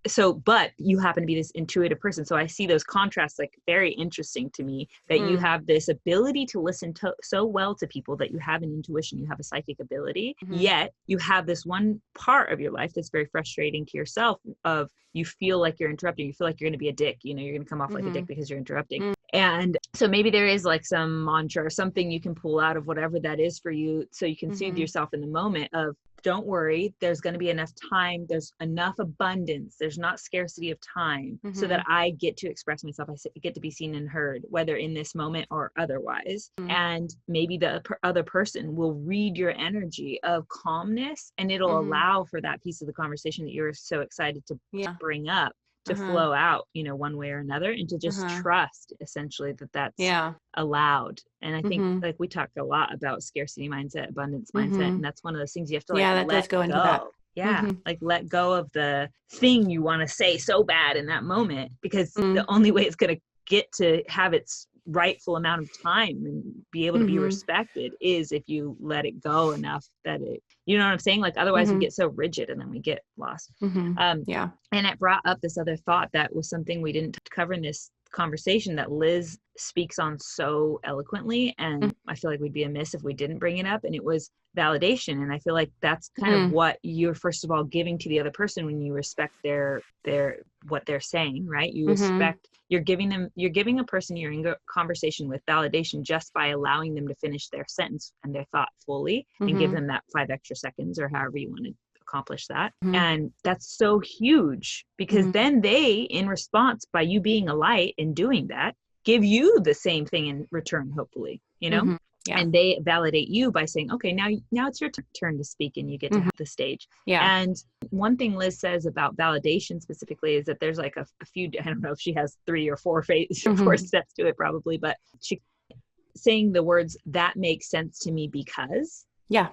but you happen to be this intuitive person. So I see those contrasts like very interesting to me, that you have this ability to listen so well to people, that you have an intuition, you have a psychic ability, yet you have this one part of your life that's very frustrating to yourself, of you feel like you're interrupting, you feel like you're going to be a dick, you're going to come off like a dick because you're interrupting. And so maybe there is like some mantra or something you can pull out of whatever that is for you, so you can soothe yourself in the moment of, don't worry, there's going to be enough time, there's enough abundance, there's not scarcity of time, so that I get to express myself, I get to be seen and heard, whether in this moment or otherwise. And maybe the other person will read your energy of calmness, and it'll allow for that piece of the conversation that you're so excited to bring up to flow out, one way or another, and to just trust essentially that that's allowed. And I think like we talked a lot about scarcity mindset, abundance mindset, and that's one of those things you have to like that does go into that. Yeah. Like let go of the thing you want to say so bad in that moment, because the only way it's going to get to have its rightful amount of time and be able to be respected is if you let it go enough that it, you know what I'm saying? Like otherwise we get so rigid and then we get lost. And it brought up this other thought that was something we didn't cover in this conversation that Liz speaks on so eloquently, and I feel like we'd be amiss if we didn't bring it up, and it was validation. And I feel like that's kind of what you're first of all giving to the other person when you respect their what they're saying, right? You respect, you're giving a person you're in conversation with validation just by allowing them to finish their sentence and their thought fully, and give them that 5 extra seconds or however you want to accomplish that. And that's so huge, because then they, in response, by you being a light and doing that, give you the same thing in return, hopefully, and they validate you by saying, okay, now it's your turn to speak, and you get to have the stage. And one thing Liz says about validation specifically is that there's like a few, I don't know if she has 3 or 4 steps to it probably, but she saying the words, that makes sense to me, because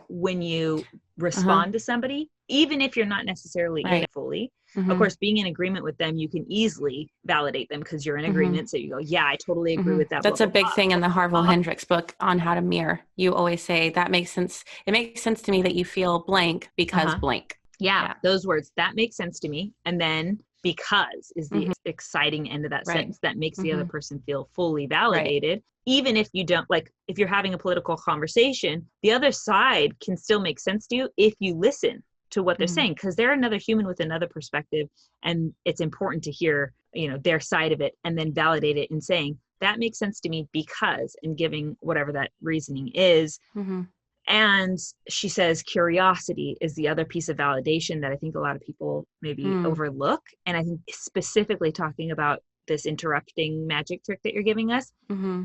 when you respond to somebody, even if you're not necessarily in it fully, of course, being in agreement with them, you can easily validate them because you're in agreement. So you go, yeah, I totally agree with that. That's a big thing in the Harville Hendrix book on how to mirror. You always say, that makes sense. It makes sense to me that you feel blank because blank. Yeah, those words, that makes sense to me. And then because is the exciting end of that sentence that makes the other person feel fully validated. Even if you don't, like, if you're having a political conversation, the other side can still make sense to you if you listen to what they're saying, because they're another human with another perspective, and it's important to hear, their side of it, and then validate it in saying, that makes sense to me because, and giving whatever that reasoning is. And she says curiosity is the other piece of validation that I think a lot of people maybe overlook. And I think specifically talking about this interrupting magic trick that you're giving us,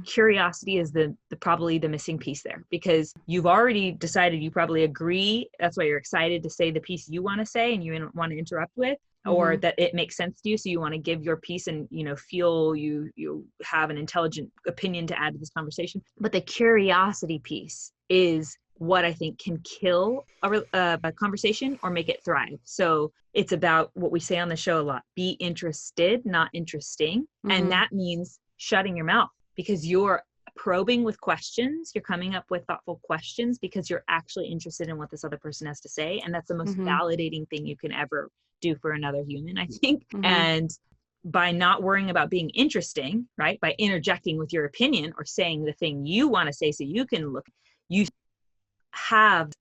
curiosity is the probably the missing piece there, because you've already decided you probably agree. That's why you're excited to say the piece you want to say and you want to interrupt with, or that it makes sense to you. So you want to give your piece and, feel you have an intelligent opinion to add to this conversation. But the curiosity piece is what I think can kill a conversation or make it thrive. So it's about what we say on the show a lot: be interested, not interesting. And that means shutting your mouth, because you're probing with questions. You're coming up with thoughtful questions because you're actually interested in what this other person has to say. And that's the most validating thing you can ever do for another human, I think. And by not worrying about being interesting, right? By interjecting with your opinion or saying the thing you want to say so you can look, you have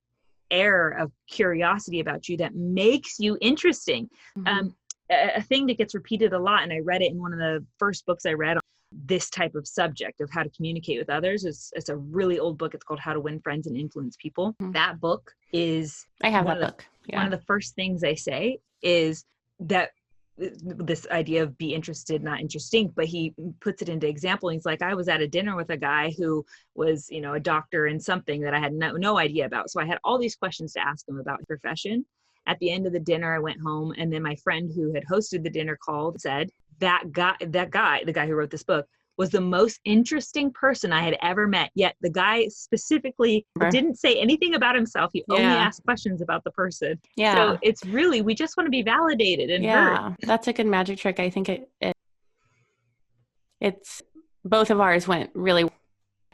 air of curiosity about you that makes you interesting. A thing that gets repeated a lot, and I read it in one of the first books I read this type of subject of how to communicate with others. It's a really old book. It's called How to Win Friends and Influence People. That book is I have that book. One of the first things I say is that this idea of be interested, not interesting, but he puts it into example. He's like, I was at a dinner with a guy who was, a doctor in something that I had no idea about. So I had all these questions to ask him about his profession. At the end of the dinner, I went home, and then my friend who had hosted the dinner called and said, the guy who wrote this book, was the most interesting person I had ever met. Yet the guy specifically didn't say anything about himself. He only asked questions about the person. Yeah. So it's really, we just want to be validated and heard. That's a good magic trick. I think it's both of ours went really well.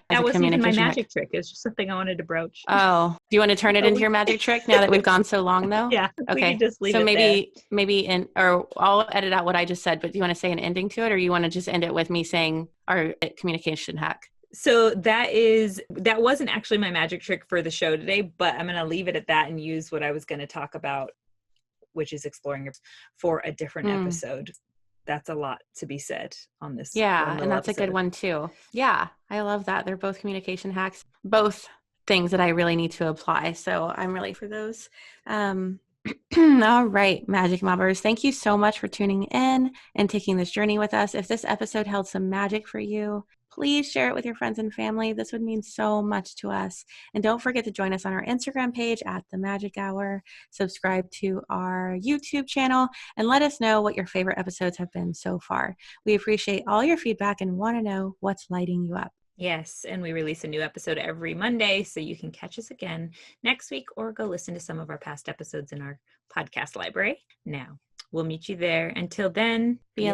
That wasn't even my magic trick. It's just something I wanted to broach. Oh, do you want to turn it into your magic trick now that we've gone so long though? Yeah. Okay. We can just leave so it maybe or I'll edit out what I just said, but do you want to say an ending to it, or you want to just end it with me saying our communication hack? So that wasn't actually my magic trick for the show today, but I'm going to leave it at that and use what I was going to talk about, which is exploring for a different episode. That's a lot to be said on this. Yeah, and that's a good one too. Yeah, I love that. They're both communication hacks, both things that I really need to apply. So I'm really for those. All right, Magic Mobbers, thank you so much for tuning in and taking this journey with us. If this episode held some magic for you, please share it with your friends and family. This would mean so much to us. And don't forget to join us on our Instagram page at The Magic Hour. Subscribe to our YouTube channel and let us know what your favorite episodes have been so far. We appreciate all your feedback and want to know what's lighting you up. Yes, and we release a new episode every Monday, so you can catch us again next week or go listen to some of our past episodes in our podcast library. Now, we'll meet you there. Until then, be